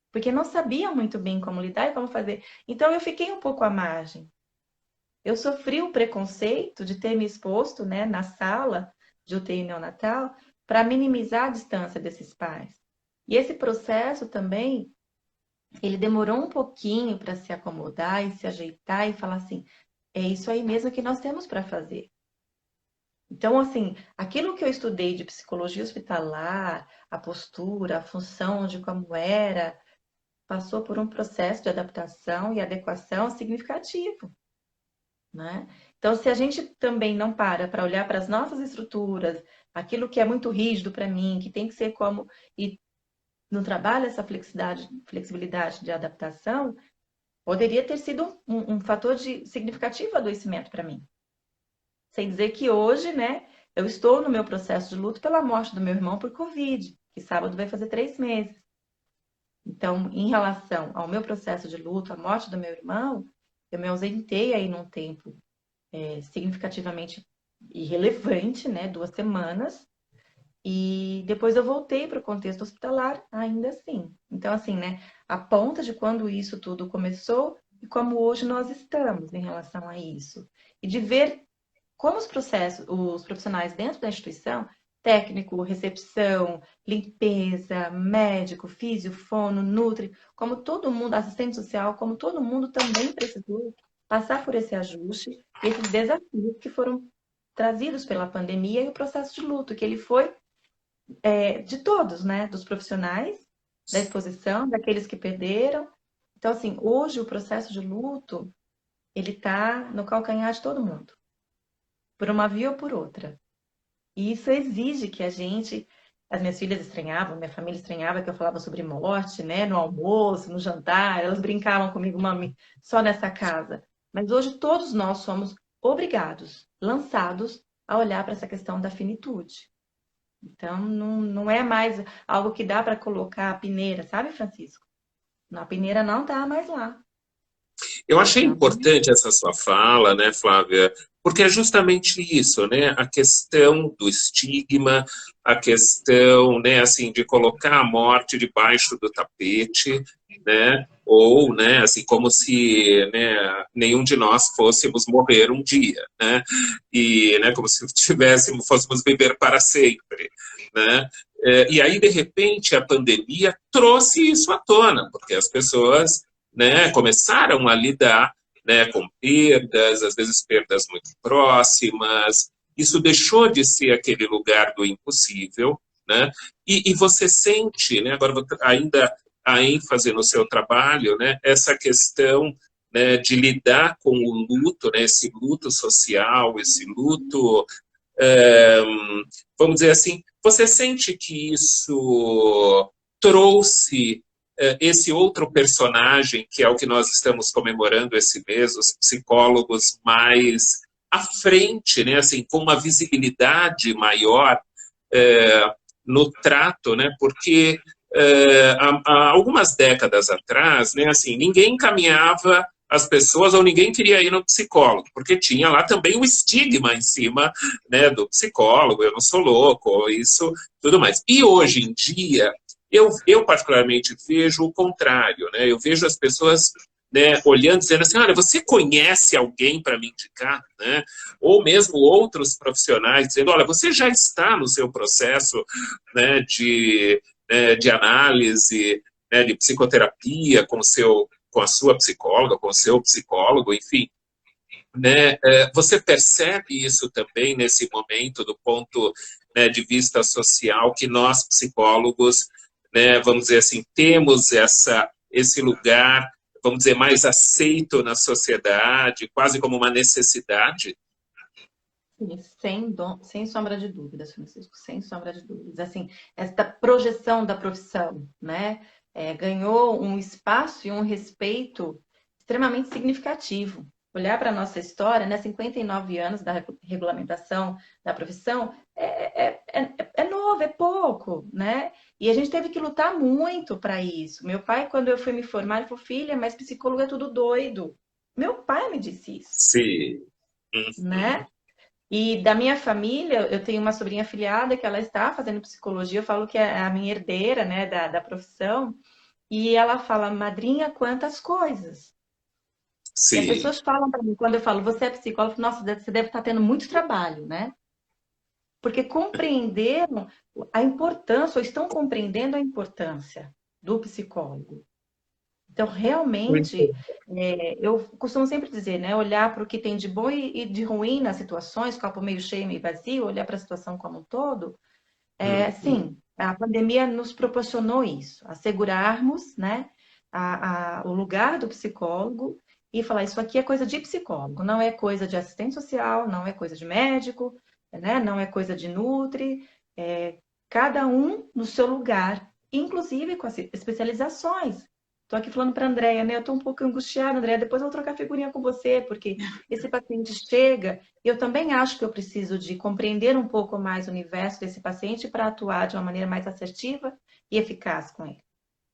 Speaker 3: Porque não sabiam muito bem como lidar e como fazer. Então eu fiquei um pouco à margem. Eu sofri o preconceito de ter me exposto, né, na sala de UTI neonatal para minimizar a distância desses pais. E esse processo também, ele demorou um pouquinho para se acomodar e se ajeitar e falar assim, é isso aí mesmo que nós temos para fazer. Então, assim, aquilo que eu estudei de psicologia hospitalar, a postura, a função de como era, passou por um processo de adaptação e adequação significativo, né? Então, se a gente também não para olhar para as nossas estruturas, aquilo que é muito rígido para mim, que tem que ser como, e não trabalha essa flexibilidade de adaptação, poderia ter sido um fator de significativo adoecimento para mim. Sem dizer que hoje, né, eu estou no meu processo de luto pela morte do meu irmão por Covid, que sábado vai fazer 3 meses. Então, em relação ao meu processo de luto, a morte do meu irmão, eu me ausentei aí num tempo significativamente irrelevante, né? 2 semanas. E depois eu voltei para o contexto hospitalar ainda assim. Então, assim, né? A ponta de quando isso tudo começou e como hoje nós estamos em relação a isso. E de ver como os profissionais dentro da instituição, técnico, recepção, limpeza, médico, físio, fono, nutri, como todo mundo, assistente social, como todo mundo também precisou passar por esse ajuste e esses desafios que foram trazidos pela pandemia e o processo de luto, que ele foi de todos, né? Dos profissionais, da exposição, daqueles que perderam. Então, assim, hoje o processo de luto, ele está no calcanhar de todo mundo, por uma via ou por outra. E isso exige que a gente... As minhas filhas estranhavam, minha família estranhava que eu falava sobre morte, né? No almoço, no jantar, elas brincavam comigo, mami, só nessa casa. Mas hoje todos nós somos obrigados, lançados a olhar para essa questão da finitude. Então, não é mais algo que dá para colocar a peneira, sabe, Francisco? Não, a peneira não está mais lá.
Speaker 1: Eu achei
Speaker 3: Então,
Speaker 1: importante essa sua fala, né, Flávia? Porque é justamente isso, né? A questão do estigma, a questão, né, assim, de colocar a morte debaixo do tapete, né? Ou, né, assim, como se, né, nenhum de nós fôssemos morrer um dia, né? E, né, como se fôssemos viver para sempre, né? E aí, de repente, a pandemia trouxe isso à tona, porque as pessoas, né, começaram a lidar, né, com perdas, às vezes perdas muito próximas. Isso deixou de ser aquele lugar do impossível, né? E você sente, né, agora ainda a ênfase no seu trabalho, né, essa questão, né, de lidar com o luto, né, esse luto social, esse luto, vamos dizer assim, você sente que isso trouxe esse outro personagem, que é o que nós estamos comemorando esse mês, os psicólogos mais à frente, né, assim, com uma visibilidade maior no trato, né, porque há algumas décadas atrás, né, assim, ninguém encaminhava as pessoas ou ninguém queria ir no psicólogo, porque tinha lá também o estigma em cima, né, do psicólogo, eu não sou louco, isso, tudo mais. E hoje em dia, eu particularmente vejo o contrário, né? Eu vejo as pessoas, né, olhando, dizendo assim, olha, você conhece alguém para me indicar, né? Ou mesmo outros profissionais dizendo, olha, você já está no seu processo, né, de análise, né, de psicoterapia com a sua psicóloga, com o seu psicólogo, enfim. Né, você percebe isso também nesse momento do ponto, né, de vista social, que nós psicólogos, né, vamos dizer assim, temos esse lugar, vamos dizer, mais aceito na sociedade, quase como uma necessidade?
Speaker 3: sem sombra de dúvidas, Francisco, sem sombra de dúvidas. Assim, esta projeção da profissão, né, ganhou um espaço e um respeito extremamente significativo. Olhar para a nossa história, né, 59 anos da regulamentação da profissão, é novo, é pouco, né? E a gente teve que lutar muito para isso. Meu pai, quando eu fui me formar, ele falou, filha, mas psicólogo é tudo doido. Meu pai me disse isso.
Speaker 1: Sim.
Speaker 3: Né? E da minha família, eu tenho uma sobrinha afilhada que ela está fazendo psicologia, eu falo que é a minha herdeira, né, da profissão, e ela fala, madrinha, quantas coisas. E as
Speaker 1: Sim.
Speaker 3: pessoas falam para mim, quando eu falo, você é psicóloga, nossa, você deve estar tendo muito trabalho, né? Porque compreenderam a importância, ou estão compreendendo a importância do psicólogo. Então, realmente, eu costumo sempre dizer, né? Olhar para o que tem de bom e de ruim nas situações, copo meio cheio, meio vazio, olhar para a situação como um todo. Sim, a pandemia nos proporcionou isso, assegurarmos, né, o lugar do psicólogo e falar, isso aqui é coisa de psicólogo, não é coisa de assistente social, não é coisa de médico, né, não é coisa de nutri, cada um no seu lugar, inclusive com as especializações. Estou aqui falando para a Andréia, né? Eu estou um pouco angustiada, Andréia. Depois eu vou trocar figurinha com você, porque esse paciente chega, e eu também acho que eu preciso de compreender um pouco mais o universo desse paciente para atuar de uma maneira mais assertiva e eficaz com ele.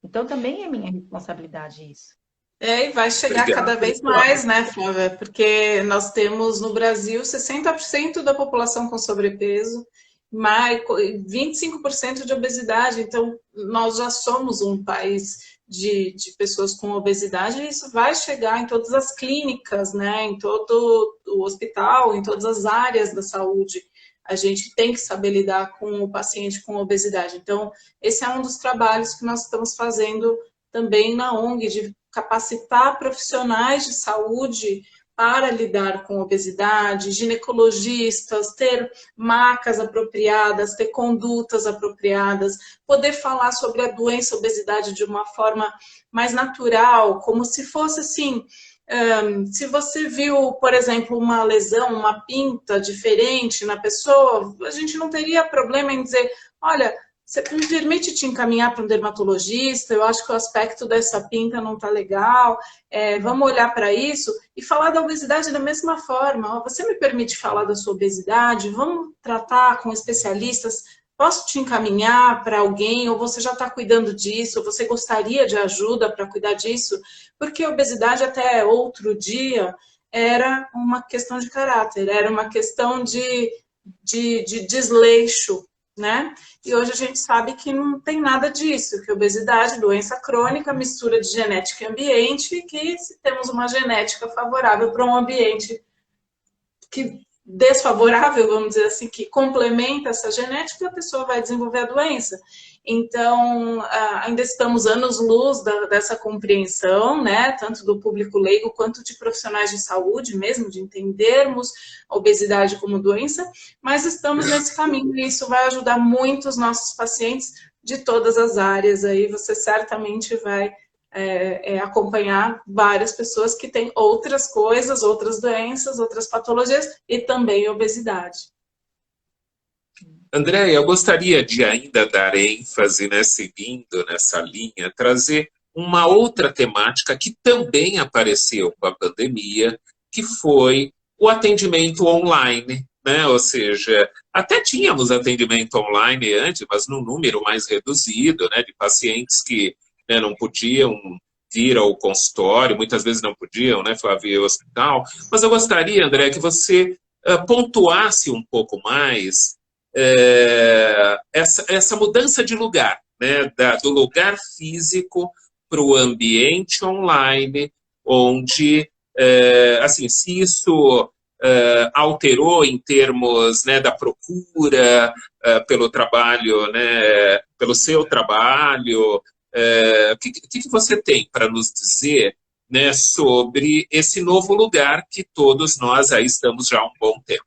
Speaker 3: Então, também é minha responsabilidade isso.
Speaker 2: E vai chegar
Speaker 1: Obrigado.
Speaker 2: cada vez mais, né, Flávia? Porque nós temos no Brasil 60% da população com sobrepeso, mais 25% de obesidade. Então, nós já somos um país de pessoas com obesidade, e isso vai chegar em todas as clínicas, né, em todo o hospital, em todas as áreas da saúde. A gente tem que saber lidar com o paciente com obesidade. Então, esse é um dos trabalhos que nós estamos fazendo também na ONG, de capacitar profissionais de saúde para lidar com obesidade, ginecologistas, ter macas apropriadas, ter condutas apropriadas, poder falar sobre a doença obesidade de uma forma mais natural, como se fosse assim, se você viu, por exemplo, uma lesão, uma pinta diferente na pessoa, a gente não teria problema em dizer, olha, você me permite te encaminhar para um dermatologista, eu acho que o aspecto dessa pinta não está legal, vamos olhar para isso e falar da obesidade da mesma forma. Você me permite falar da sua obesidade? Vamos tratar com especialistas? Posso te encaminhar para alguém? Ou você já está cuidando disso? Ou você gostaria de ajuda para cuidar disso? Porque a obesidade até outro dia era uma questão de caráter, era uma questão de desleixo, né? E hoje a gente sabe que não tem nada disso, que obesidade, doença crônica, mistura de genética e ambiente, e que se temos uma genética favorável para um ambiente que desfavorável, vamos dizer assim, que complementa essa genética, a pessoa vai desenvolver a doença. Então, ainda estamos anos-luz dessa compreensão, né, tanto do público leigo quanto de profissionais de saúde mesmo, de entendermos a obesidade como doença, mas estamos nesse caminho e isso vai ajudar muito os nossos pacientes de todas as áreas. Aí você certamente vai acompanhar várias pessoas que têm outras coisas, outras doenças, outras patologias e também obesidade.
Speaker 1: Andréia, eu gostaria de ainda dar ênfase, né, seguindo nessa linha, trazer uma outra temática que também apareceu com a pandemia, que foi o atendimento online, né? Ou seja, até tínhamos atendimento online antes, mas num número mais reduzido, né, de pacientes que, né, não podiam vir ao consultório, muitas vezes não podiam, né, vir ao hospital. Mas eu gostaria, André, que você pontuasse um pouco mais essa mudança de lugar, né, do lugar físico para o ambiente online, onde, assim, se isso alterou em termos, né, da procura pelo trabalho, né, pelo seu trabalho, o que você tem para nos dizer, né, sobre esse novo lugar que todos nós aí estamos já há um bom tempo?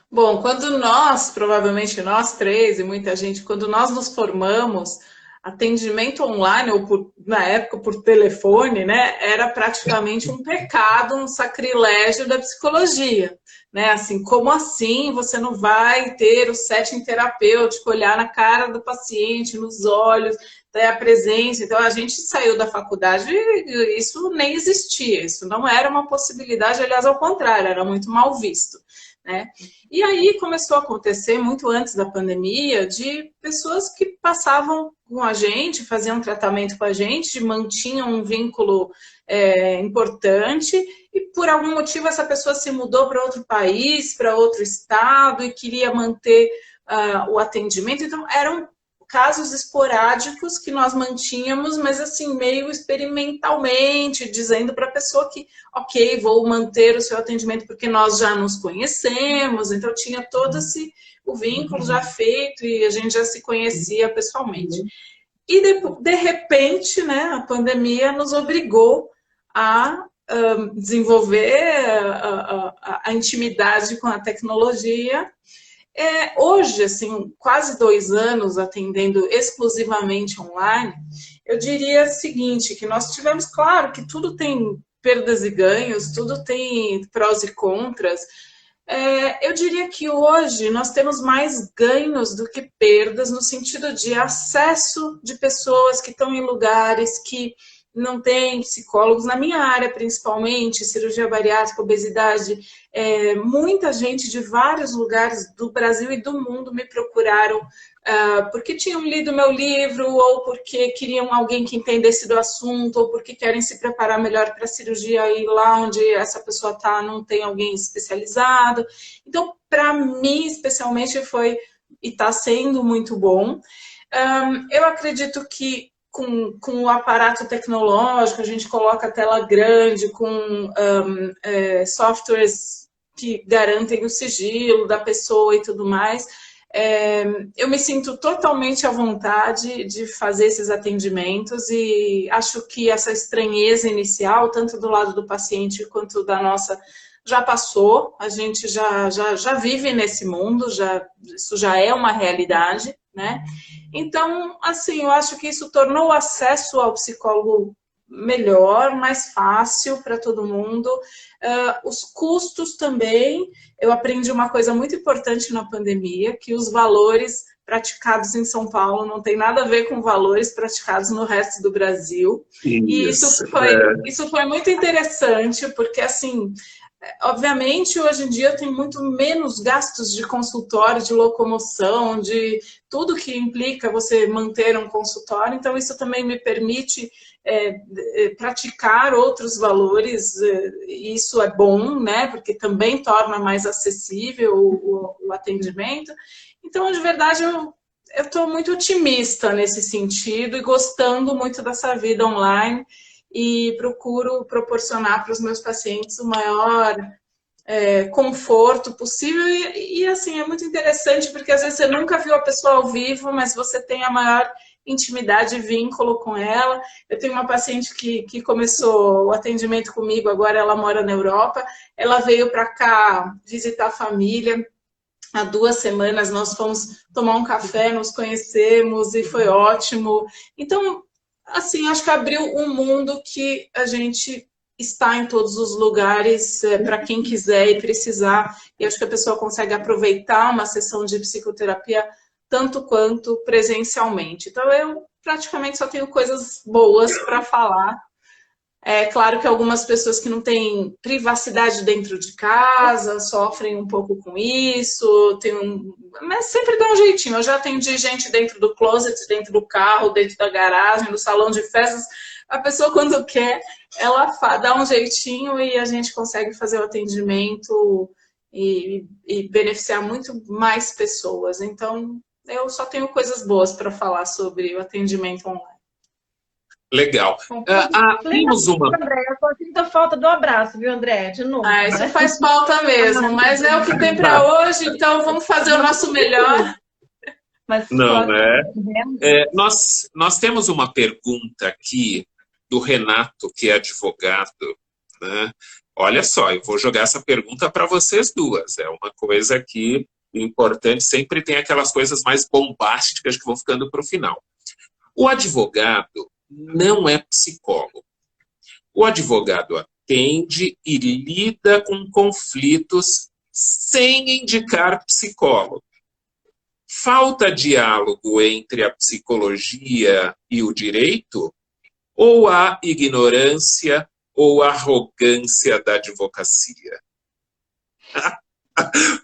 Speaker 2: Bom, quando nós, provavelmente nós três e muita gente, quando nós nos formamos, atendimento online, ou na época por telefone, né, era praticamente um pecado, um sacrilégio da psicologia. Né? Assim, como assim você não vai ter o setting terapêutico, olhar na cara do paciente, nos olhos, ter a presença? Então, a gente saiu da faculdade e isso nem existia, isso não era uma possibilidade, aliás, ao contrário, era muito mal visto. Né? E aí começou a acontecer, muito antes da pandemia, de pessoas que passavam com a gente, faziam tratamento com a gente, mantinham um vínculo importante, e por algum motivo essa pessoa se mudou para outro país, para outro estado, e queria manter o atendimento. Então, eram casos esporádicos que nós mantínhamos, mas assim, meio experimentalmente, dizendo para a pessoa que, ok, vou manter o seu atendimento porque nós já nos conhecemos, então tinha todo o vínculo já feito e a gente já se conhecia pessoalmente. E de repente, né, a pandemia nos obrigou a desenvolver a intimidade com a tecnologia. Hoje, assim, quase 2 anos atendendo exclusivamente online, eu diria o seguinte, que nós tivemos, claro, que tudo tem perdas e ganhos, tudo tem prós e contras. Eu diria que hoje nós temos mais ganhos do que perdas, no sentido de acesso de pessoas que estão em lugares que não tem psicólogos, na minha área principalmente, cirurgia bariátrica, obesidade, muita gente de vários lugares do Brasil e do mundo me procuraram porque tinham lido meu livro, ou porque queriam alguém que entendesse do assunto, ou porque querem se preparar melhor para a cirurgia e lá onde essa pessoa está não tem alguém especializado. Então, para mim, especialmente, foi e está sendo muito bom. Eu acredito que com o aparato tecnológico, a gente coloca a tela grande, com softwares que garantem o sigilo da pessoa e tudo mais, eu me sinto totalmente à vontade de fazer esses atendimentos e acho que essa estranheza inicial, tanto do lado do paciente quanto da nossa, já passou, a gente já vive nesse mundo, isso já é uma realidade, né? Então, assim, eu acho que isso tornou o acesso ao psicólogo melhor, mais fácil para todo mundo. Os custos também, eu aprendi uma coisa muito importante na pandemia, que os valores praticados em São Paulo não tem nada a ver com valores praticados no resto do Brasil. E isso foi muito interessante, porque assim, obviamente, hoje em dia tem muito menos gastos de consultório, de locomoção, de tudo que implica você manter um consultório. Então, isso também me permite praticar outros valores. Isso é bom, né? Porque também torna mais acessível o atendimento. Então, de verdade, eu estou muito otimista nesse sentido e gostando muito dessa vida online. E procuro proporcionar para os meus pacientes o maior conforto possível. E, assim, é muito interessante, porque às vezes você nunca viu a pessoa ao vivo, mas você tem a maior intimidade e vínculo com ela. Eu tenho uma paciente que começou o atendimento comigo, agora ela mora na Europa. Ela veio para cá visitar a família. Há 2 semanas nós fomos tomar um café, nos conhecemos e foi ótimo. Então, assim, acho que abriu um mundo que a gente está em todos os lugares para quem quiser e precisar. E acho que a pessoa consegue aproveitar uma sessão de psicoterapia tanto quanto presencialmente. Então, eu praticamente só tenho coisas boas para falar. É claro que algumas pessoas que não têm privacidade dentro de casa sofrem um pouco com isso, mas sempre dá um jeitinho. Eu já atendi gente dentro do closet, dentro do carro, dentro da garagem, no salão de festas. A pessoa, quando quer, ela dá um jeitinho e a gente consegue fazer o atendimento e beneficiar muito mais pessoas. Então, eu só tenho coisas boas para falar sobre o atendimento online.
Speaker 1: Legal. Temos uma...
Speaker 3: André, eu só sinto falta do abraço, viu, André? De novo.
Speaker 2: Isso faz falta mesmo, mas é o que tem para hoje, então vamos fazer o nosso melhor.
Speaker 3: Mas,
Speaker 1: não, né? Nós temos uma pergunta aqui do Renato, que é advogado, né? Olha só, eu vou jogar essa pergunta para vocês duas. É uma coisa aqui importante, sempre tem aquelas coisas mais bombásticas que vão ficando para o final. O advogado não é psicólogo. O advogado atende e lida com conflitos sem indicar psicólogo. Falta diálogo entre a psicologia e o direito? Ou há ignorância ou arrogância da advocacia?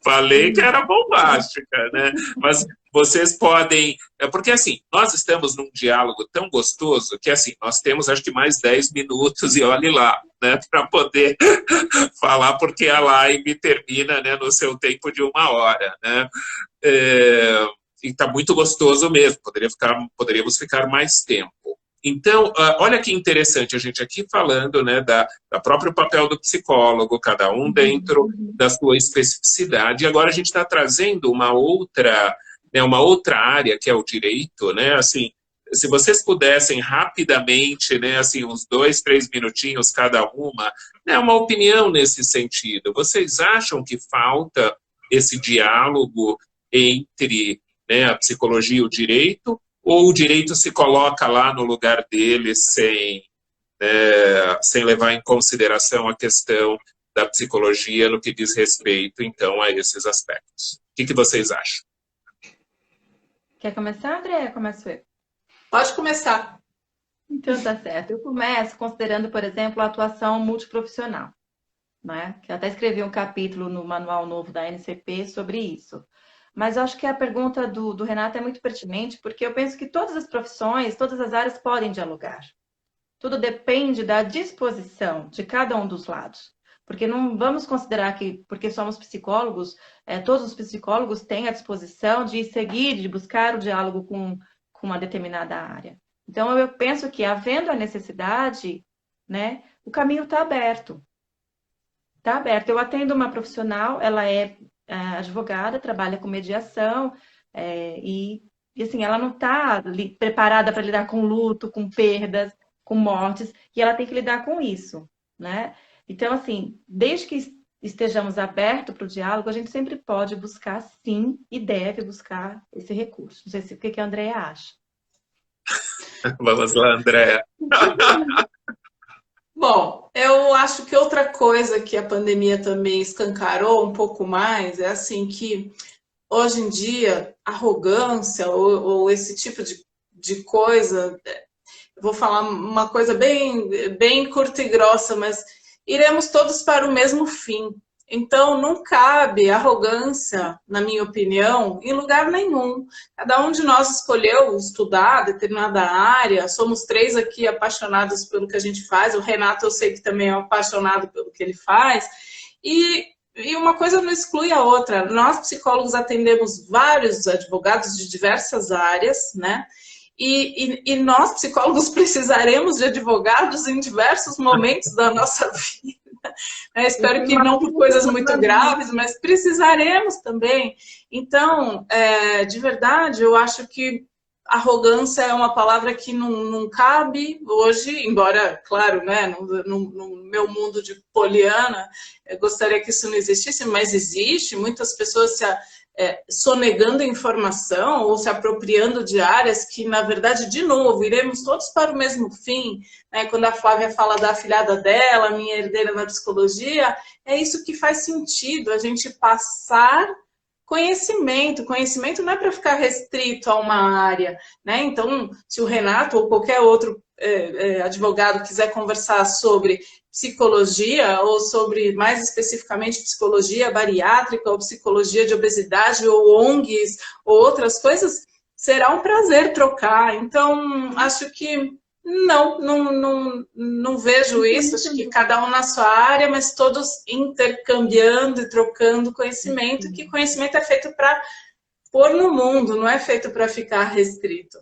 Speaker 1: Falei que era bombástica, né? Mas vocês podem... Porque, assim, nós estamos num diálogo tão gostoso que, assim, nós temos, acho que, mais 10 minutos e olhe lá, né? Para poder falar, porque a live termina, né, no seu tempo de 1 hora, né? E está muito gostoso mesmo. Poderíamos ficar mais tempo. Então, olha que interessante a gente aqui falando, né, da próprio papel do psicólogo, cada um dentro da sua especificidade. E agora a gente está trazendo uma outra área, que é o direito, né? Assim, se vocês pudessem rapidamente, né, assim, uns 2, 3 minutinhos cada uma, né, uma opinião nesse sentido. Vocês acham que falta esse diálogo entre, né, a psicologia e o direito? Ou o direito se coloca lá no lugar dele sem levar em consideração a questão da psicologia no que diz respeito, então, a esses aspectos? O que vocês acham?
Speaker 3: Quer começar, André? Começo eu.
Speaker 2: Pode começar.
Speaker 3: Então, tá certo. Eu começo considerando, por exemplo, a atuação multiprofissional, né? Que eu até escrevi um capítulo no Manual Novo da NCP sobre isso. Mas eu acho que a pergunta do Renato é muito pertinente, porque eu penso que todas as profissões, todas as áreas podem dialogar. Tudo depende da disposição de cada um dos lados. Porque não vamos considerar que, porque somos psicólogos, todos os psicólogos têm a disposição de seguir, de buscar o diálogo com uma determinada área. Então, eu penso que, havendo a necessidade, né, o caminho está aberto. Está aberto. Eu atendo uma profissional, ela é advogada, trabalha com mediação, E assim, ela não está preparada para lidar com luto, com perdas, com mortes, e ela tem que lidar com isso, né? Então, assim, desde que estejamos abertos para o diálogo, a gente sempre pode buscar, sim, e deve buscar esse recurso. Não sei se o que a Andrea acha.
Speaker 1: Vamos lá, Andréa.
Speaker 2: Bom, eu acho que outra coisa que a pandemia também escancarou um pouco mais é assim que hoje em dia arrogância ou esse tipo de coisa, eu vou falar uma coisa bem curta e grossa, mas iremos todos para o mesmo fim. Então, não cabe arrogância, na minha opinião, em lugar nenhum. Cada um de nós escolheu estudar determinada área. Somos 3 aqui apaixonados pelo que a gente faz. O Renato, eu sei que também é apaixonado pelo que ele faz. E uma coisa não exclui a outra. Nós, psicólogos, atendemos vários advogados de diversas áreas, né? E nós, psicólogos, precisaremos de advogados em diversos momentos da nossa vida. Espero que não por coisas muito graves, mas precisaremos também. Então, de verdade, eu acho que arrogância é uma palavra que não cabe hoje, embora, claro, né, no meu mundo de poliana, eu gostaria que isso não existisse, mas existe. Muitas pessoas sonegando informação ou se apropriando de áreas que, na verdade, de novo, iremos todos para o mesmo fim, né? Quando a Flávia fala da afilhada dela, minha herdeira na psicologia, é isso que faz sentido, a gente passar conhecimento. Conhecimento não é para ficar restrito a uma área, né? Então, se o Renato ou qualquer outro advogado quiser conversar sobre psicologia, ou sobre, mais especificamente, psicologia bariátrica, ou psicologia de obesidade, ou ONGs, ou outras coisas, será um prazer trocar. Então, acho que não vejo isso. Acho que cada um na sua área, mas todos intercambiando e trocando conhecimento, que conhecimento é feito para pôr no mundo, não é feito para ficar restrito.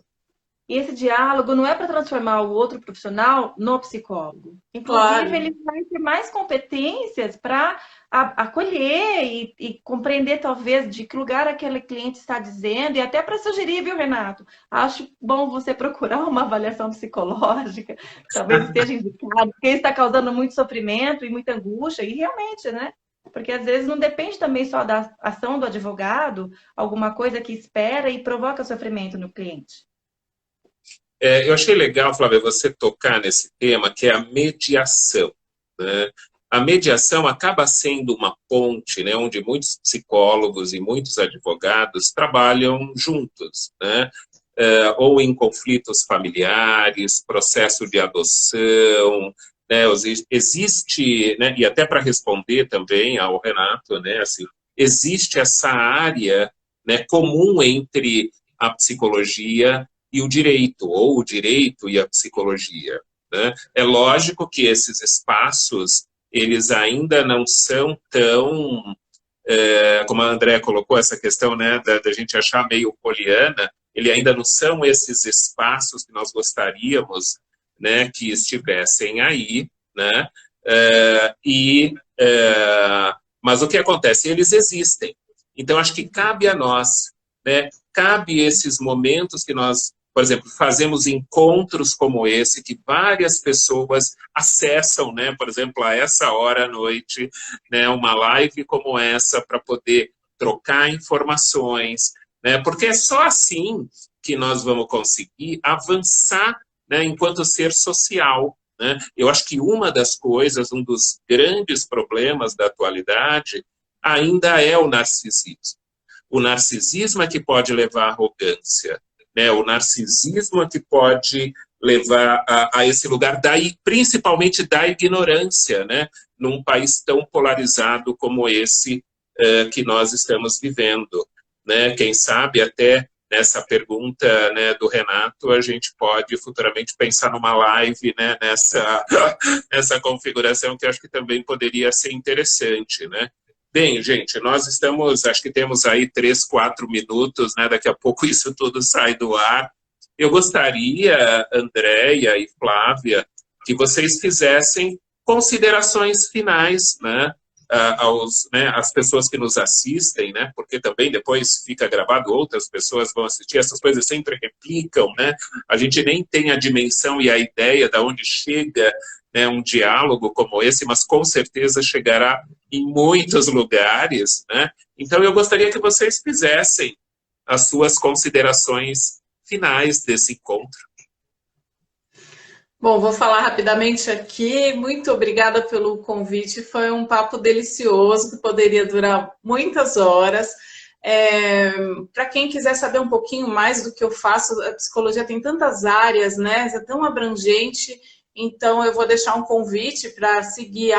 Speaker 3: E esse diálogo não é para transformar o outro profissional no psicólogo. Inclusive, claro, ele vai ter mais competências para acolher e compreender, talvez, de que lugar aquele cliente está dizendo, e até para sugerir, viu, Renato? Acho bom você procurar uma avaliação psicológica, talvez esteja indicado, porque está causando muito sofrimento e muita angústia, e realmente, né? Porque às vezes não depende também só da ação do advogado, alguma coisa que espera e provoca sofrimento no cliente.
Speaker 1: Eu achei legal, Flávia, você tocar nesse tema, que é a mediação, né? A mediação acaba sendo uma ponte, né, onde muitos psicólogos e muitos advogados trabalham juntos, né? Ou em conflitos familiares, processo de adoção, né? Existe, né, e até para responder também ao Renato, né, assim, existe essa área, né, comum entre a psicologia e o direito, ou o direito e a psicologia, né? É lógico que esses espaços, eles ainda não são tão, como a Andrea colocou, essa questão, né, da gente achar meio poliana, ele ainda não são esses espaços que nós gostaríamos, né, que estivessem aí, né? Mas o que acontece? Eles existem. Então, acho que cabe a nós, né, cabe esses momentos que nós, por exemplo, fazemos encontros como esse, que várias pessoas acessam, né? Por exemplo, a essa hora à noite, né? Uma live como essa, para poder trocar informações, né? Porque é só assim que nós vamos conseguir avançar, né, enquanto ser social, né? Eu acho que uma das coisas, um dos grandes problemas da atualidade ainda é o narcisismo. O narcisismo é que pode levar à arrogância, né? O narcisismo é que pode levar a esse lugar, principalmente da ignorância, né? Num país tão polarizado como esse que nós estamos vivendo, né? Quem sabe até nessa pergunta, né, do Renato, a gente pode futuramente pensar numa live, né, nessa configuração, que acho que também poderia ser interessante, né? Bem, gente, nós estamos, acho que temos aí 3, 4 minutos, né? Daqui a pouco isso tudo sai do ar. Eu gostaria, Andréia e Flávia, que vocês fizessem considerações finais, né? né, às pessoas que nos assistem, né, porque também depois fica gravado, outras pessoas vão assistir, essas coisas sempre replicam, né, a gente nem tem a dimensão e a ideia de onde chega, né, um diálogo como esse, mas com certeza chegará em muitos lugares, né, então eu gostaria que vocês fizessem as suas considerações finais desse encontro.
Speaker 2: Bom, vou falar rapidamente aqui. Muito obrigada pelo convite. Foi um papo delicioso que poderia durar muitas horas. Para quem quiser saber um pouquinho mais do que eu faço, a psicologia tem tantas áreas, né? É tão abrangente. Então, eu vou deixar um convite para seguir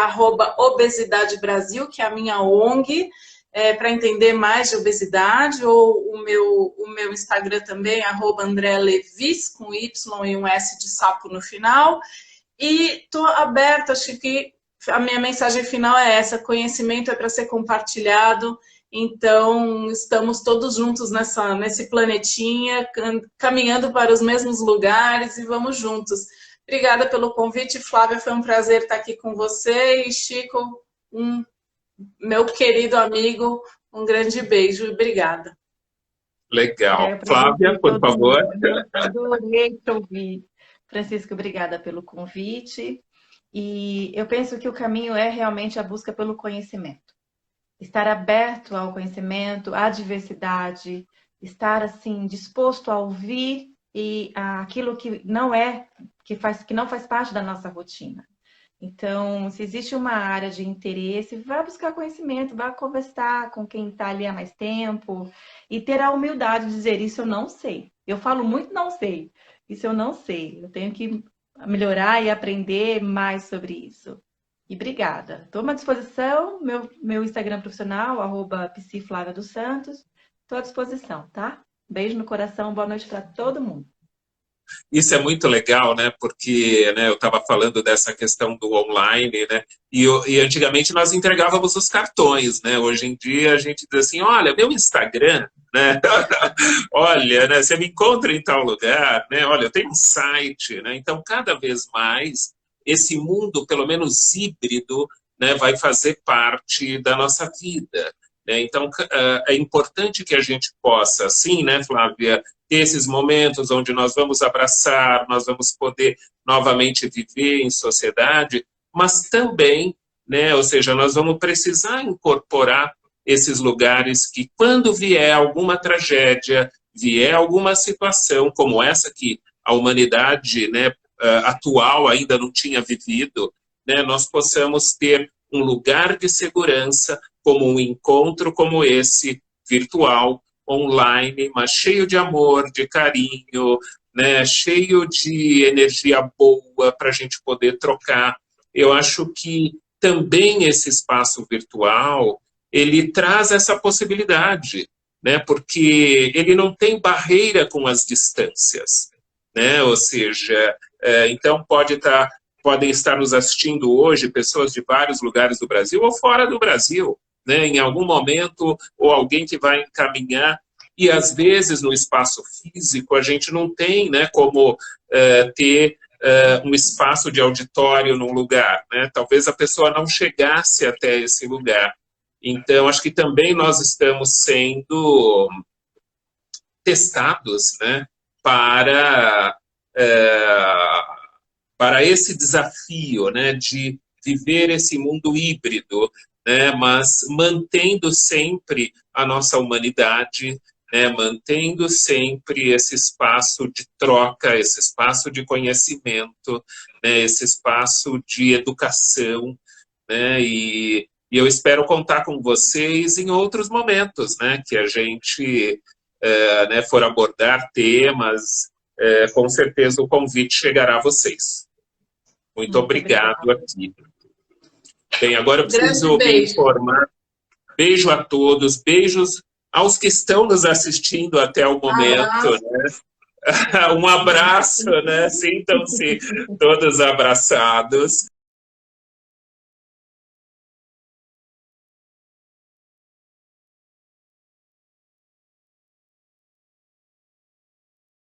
Speaker 2: @Obesidade Brasil, que é a minha ONG, para entender mais de obesidade, ou o meu Instagram também, @AndréaLevis, com Y e um S de sapo no final. E estou aberta, acho que a minha mensagem final é essa: conhecimento é para ser compartilhado, então estamos todos juntos nesse planetinha, caminhando para os mesmos lugares e vamos juntos. Obrigada pelo convite, Flávia, foi um prazer estar aqui com você, e Chico, meu querido amigo, um grande beijo e obrigada.
Speaker 1: Legal. Flávia, por favor.
Speaker 3: Adorei te ouvir. Francisco, obrigada pelo convite. E eu penso que o caminho é realmente a busca pelo conhecimento. Estar aberto ao conhecimento, à diversidade, estar assim disposto a ouvir e aquilo que não faz parte da nossa rotina. Então, se existe uma área de interesse, vá buscar conhecimento, vá conversar com quem está ali há mais tempo e ter a humildade de dizer: isso eu não sei. Eu falo muito não sei. Isso eu não sei. Eu tenho que melhorar e aprender mais sobre isso. E obrigada. Estou à disposição. Meu Instagram profissional, @psiflaviaDosSantos. Estou à disposição, tá? Beijo no coração. Boa noite para todo mundo.
Speaker 1: Isso é muito legal, né? Porque, né, eu estava falando dessa questão do online, né? E antigamente nós entregávamos os cartões, né? Hoje em dia a gente diz assim: olha, meu Instagram, né? Olha, né, você me encontra em tal lugar, né? Olha, eu tenho um site, né? Então, cada vez mais, esse mundo, pelo menos híbrido, né, vai fazer parte da nossa vida. Né? Então, é importante que a gente possa, sim, né, Flávia, ter esses momentos onde nós vamos abraçar, nós vamos poder novamente viver em sociedade, mas também, né, ou seja, nós vamos precisar incorporar esses lugares que, quando vier alguma tragédia, vier alguma situação como essa que a humanidade, né, atual ainda não tinha vivido, né, nós possamos ter um lugar de segurança, como um encontro como esse, virtual, online, mas cheio de amor, de carinho, né, cheio de energia boa para a gente poder trocar. Eu acho que também esse espaço virtual, ele traz essa possibilidade, né, porque ele não tem barreira com as distâncias, né, ou seja, então podem estar nos assistindo hoje pessoas de vários lugares do Brasil ou fora do Brasil, né, em algum momento, ou alguém que vai encaminhar, e às vezes no espaço físico a gente não tem, né, como ter um espaço de auditório num lugar, né, talvez a pessoa não chegasse até esse lugar. Então, acho que também nós estamos sendo testados, né, para esse desafio, né, de viver esse mundo híbrido, né, mas mantendo sempre a nossa humanidade, né, mantendo sempre esse espaço de troca, esse espaço de conhecimento, né, esse espaço de educação, né, e eu espero contar com vocês em outros momentos, né, que a gente né, for abordar temas, com certeza o convite chegará a vocês. Muito obrigado aqui. Bem, agora eu preciso me informar. Beijo a todos, beijos aos que estão nos assistindo até o momento. Né? Um abraço, né? Sintam-se todos abraçados.